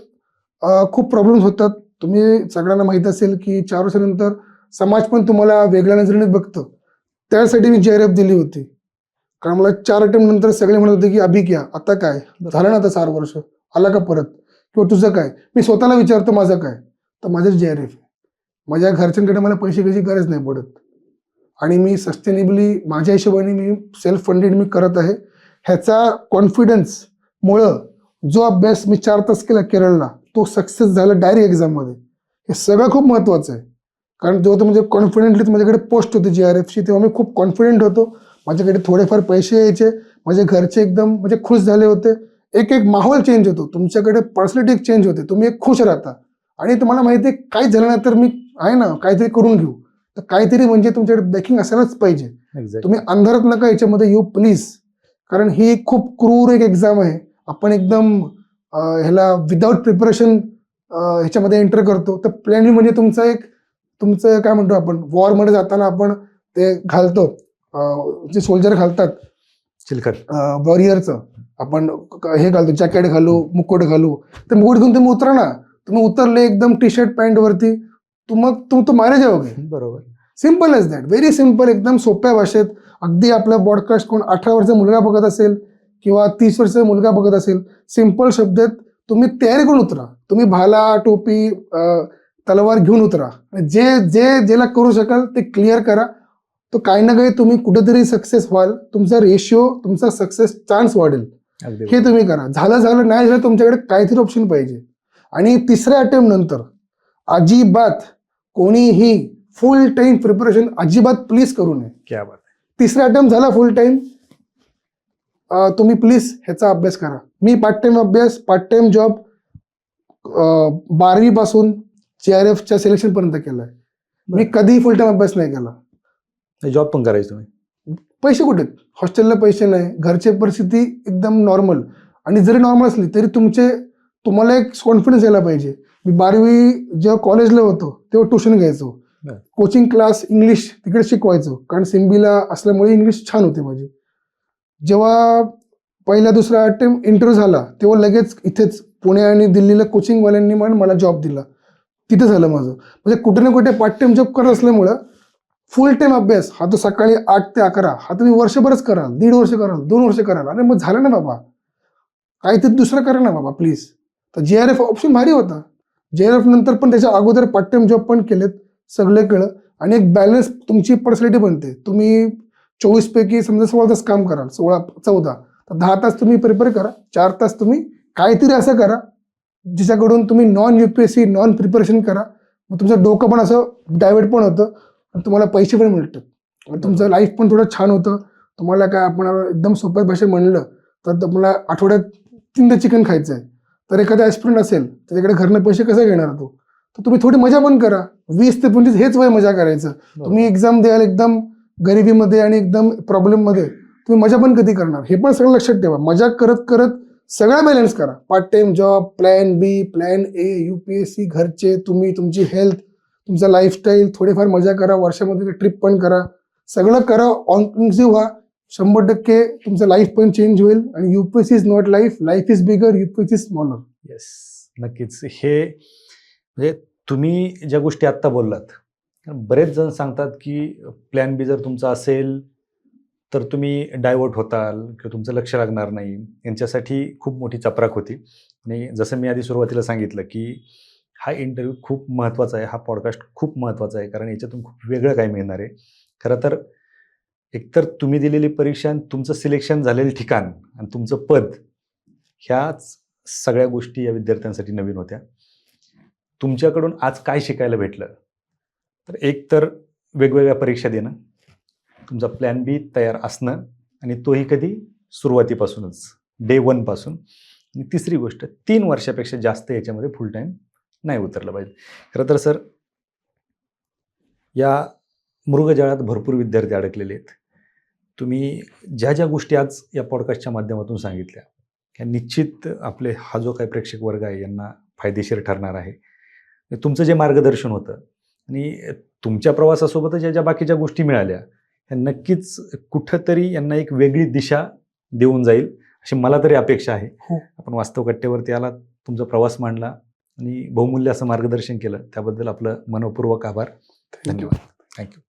खूप प्रॉब्लेम्स होतात. तुम्ही सगळ्यांना माहीत असेल की 4 वर्षानंतर समाज पण तुम्हाला वेगळ्या नजरेने बघतं. त्यासाठी मी JRF दिली होती, कारण मला 4 अटेम्प्ट नंतर सगळे म्हणत होते की अभि क्या, आता काय झालं ना, आता 4 वर्ष आला का परत, किंवा तुझं काय. मी स्वतःला विचारतो माझं काय, तर माझं JRF. माझ्या घरच्यांकडे मला पैसे घ्यायची गरज नाही पडत, आणि मी सस्टेनेबली माझ्या हिशोबाने मी सेल्फ फंडेड मी करत आहे. ह्याचा कॉन्फिडन्समुळं जो अभ्यास मी 4 तास केला केरळला, तो सक्सेस झाला डायरेक्ट एक्झाममध्ये. हे सगळं खूप महत्त्वाचं आहे. कारण जेव्हा म्हणजे कॉन्फिडेंटली माझ्याकडे पोस्ट होती JRFची, तेव्हा मी खूप कॉन्फिडेंट होतो. माझ्याकडे थोडेफार पैसे यायचे, माझे घरचे एकदम म्हणजे खुश झाले होते. एक माहोल चेंज होतो, तुमच्याकडे पर्सनॅलिटी चेंज होते, तुम्ही एक खुश राहता. आणि तुम्हाला माहिती आहे, काही झालं नाही तर मी आहे ना, काहीतरी करून घेऊ. तर काहीतरी म्हणजे तुमच्याकडे बॅकिंग असायलाच पाहिजे. तुम्ही अंधारात नका याच्यामध्ये येऊ प्लीज, कारण ही खूप क्रूर एक एक्झाम आहे. आपण एकदम ह्याला विदाऊट प्रिपरेशन ह्याच्यामध्ये एंटर करतो. तर प्लॅनिंग म्हणजे तुमचं काय म्हणतो आपण, वॉरमध्ये जाताना आपण ते घालतो, जे सोल्जर घालतात चिलखत वॉरियरचं, आपण हे घालतो, जॅकेट घालू, मुकुट घालू. तर मुकुट घेऊन तुम्ही उतरा ना. तुम्ही उतरले एकदम टी-शर्ट पॅन्टवरती, तुम मारे जाओगे. बरोबर. Simple as that, very simple, एकदम सोप्या भाषेत. अगदी आपला ब्रॉडकास्ट कोण 18 वर्षाचा मुलगा बघत असेल किंवा 30 वर्षाचा मुलगा बघत असेल, सिम्पल शब्दात तुम्ही तयारी करून उतरा. तुम्ही भाला, टोपी, तलवार घेऊन उतरा. ज्याला करू शकाल ते क्लिअर करा. तो काही ना काही तुम्ही कुठेतरी सक्सेस व्हाल, तुमचा रेशिओ, तुमचा सक्सेस चान्स वाढेल. हे तुम्ही करा. झालं नाही झालं, तुमच्याकडे काहीतरी ऑप्शन पाहिजे. आणि तिसऱ्या अटेम्प्ट नंतर अजिबात कोणीही फुल टाइम प्रिपरेशन अजिबात प्लीज करू नये. क्या बात. तिसरा अटेम्प्ट झाला फुल टाइम, तुम्ही प्लीज ह्याचा अभ्यास करा. मी पार्ट टाइम अभ्यास, पार्ट टाइम जॉब 12वी पासून JRFच्या सिलेक्शन पर्यंत केलाय. मी कधीही फुल टाइम अभ्यास नाही केला. जॉब पण करायचं तुम्ही? पैसे कुठे, हॉस्टेलला पैसे नाही, घरची परिस्थिती एकदम नॉर्मल. आणि जरी नॉर्मल असली तरी तुम्हाला एक कॉन्फिडन्स यायला पाहिजे. मी 12वी जेव्हा कॉलेजला होतो तेव्हा ट्युशन घ्यायचो, कोचिंग क्लास, इंग्लिश तिकडे शिकवायचो, कारण सिम्बीला असल्यामुळे इंग्लिश छान होते माझी. जेव्हा पहिला दुसरा अटेम्प्ट इंटरव्ह्यू झाला तेव्हा लगेच इथेच पुणे आणि दिल्लीला कोचिंगवाल्यांनी मला जॉब दिला. तिथे झालं माझं. म्हणजे कुठे ना कुठे पार्ट टाइम जॉब करत असल्यामुळं फुल टाइम अभ्यास हा तो सकाळी 8 ते 11 हा तुम्ही वर्षभरच कराल, 1.5 वर्ष कराल, 2 वर्ष कराल. अरे मग झालं ना बाबा, काहीतरी दुसरं करा ना बाबा प्लीज. तर JRF ऑप्शन भारी होता. JRF नंतर पण त्याच्या अगोदर पार्ट टाइम जॉब पण केलेत, सगळे कळलं. आणि एक बॅलन्स तुमची पर्सनॅलिटी बनते. तुम्ही 24 पैकी समजा 16 तास काम कराल, 14 तर 10 तास तुम्ही प्रिपेअर करा, 4 तास तुम्ही काहीतरी असं करा जिच्याकडून तुम्ही नॉन UPSC नॉन प्रिपरेशन करा. मग तुमचं डोकं पण असं डायव्हर्ट पण होतं आणि तुम्हाला पैसे पण मिळतात. तुमचं लाईफ पण थोडं छान होतं. तुम्हाला काय आपण एकदम सोप्या भाषेत म्हणलं तर तुम्हाला आठवड्यात 3दा चिकन खायचं आहे, तर एखादा ॲस्पिरंट असेल त्याच्याकडे घरनं पैसे कसे घेणार तो, तर तुम्ही थोडी मजा पण करा. 20 ते 25 हेच वय मजा करायचं. तुम्ही एक्झाम द्याल एकदम गरिबीमध्ये आणि एकदम प्रॉब्लेममध्ये, तुम्ही मजा पण कधी करणार हे पण सगळं लक्षात ठेवा. मजा करत करत सगळा बॅलन्स करा. Part time job, plan B, plan A, UPSC, घरचे, तुम्ही, तुमची हेल्थ, तुमचा लाईफस्टाईल, थोडीफार मजा करा. वर्षामध्ये ट्रिप पण करा, सगळं करा. ऑन इन्क्लुसिव्ह व्हा. 100% तुमचं लाईफ पण चेंज होईल. आणि UPSC is not life, life is bigger, UPSC is smaller. Yes, नक्कीच. हे म्हणजे तुम्ही ज्या गोष्टी आत्ता बोललात, बरेच जण सांगतात की प्लॅन बी जर तुमचा असेल तर तुम्ही डायव्हर्ट होताल किंवा तुमचं लक्ष लागणार नाही. यांच्यासाठी खूप मोठी चपराक होती. आणि जसं मी आधी सुरुवातीला सांगितलं की हा इंटरव्ह्यू खूप महत्त्वाचा आहे, हा पॉडकास्ट खूप महत्त्वाचा आहे, कारण याच्यातून खूप वेगळं काय मिळणार आहे. खरं तर एकतर तुम्ही दिलेली परीक्षा आणि तुमचं सिलेक्शन झालेलं ठिकाण आणि तुमचं पद, ह्याच सगळ्या गोष्टी या विद्यार्थ्यांसाठी नवीन होत्या. तुमच्याकडून आज काय शिकायला भेटलं, तर एक तर वेगवेगळ्या परीक्षा देणं, तुमचा प्लॅन बी तयार असणं, आणि तोही कधी सुरुवातीपासूनच, डे 1 पासून. आणि तिसरी गोष्ट, 3 वर्षापेक्षा जास्त याच्यामध्ये फुल टाईम नाही उतरलं पाहिजे. खरं तर सर, या मृगजाळात भरपूर विद्यार्थी अडकलेले आहेत. तुम्ही ज्या ज्या गोष्टी आज या पॉडकास्टच्या माध्यमातून सांगितल्या, ह्या निश्चित आपले हा जो काही प्रेक्षक वर्ग आहे यांना फायदेशीर ठरणार आहे. तुमचं जे मार्गदर्शन होतं आणि तुमच्या प्रवासासोबतच ज्या ज्या बाकीच्या गोष्टी मिळाल्या, ह्या नक्कीच कुठंतरी यांना एक वेगळी दिशा देऊन जाईल अशी मला तरी अपेक्षा आहे. हो. आपण वास्तव कट्ट्यावरती आलात, तुमचा प्रवास मांडला आणि बहुमूल्य असं मार्गदर्शन केलं, त्याबद्दल आपलं मनःपूर्वक आभार. थँक्यू. धन्यवाद. थँक्यू.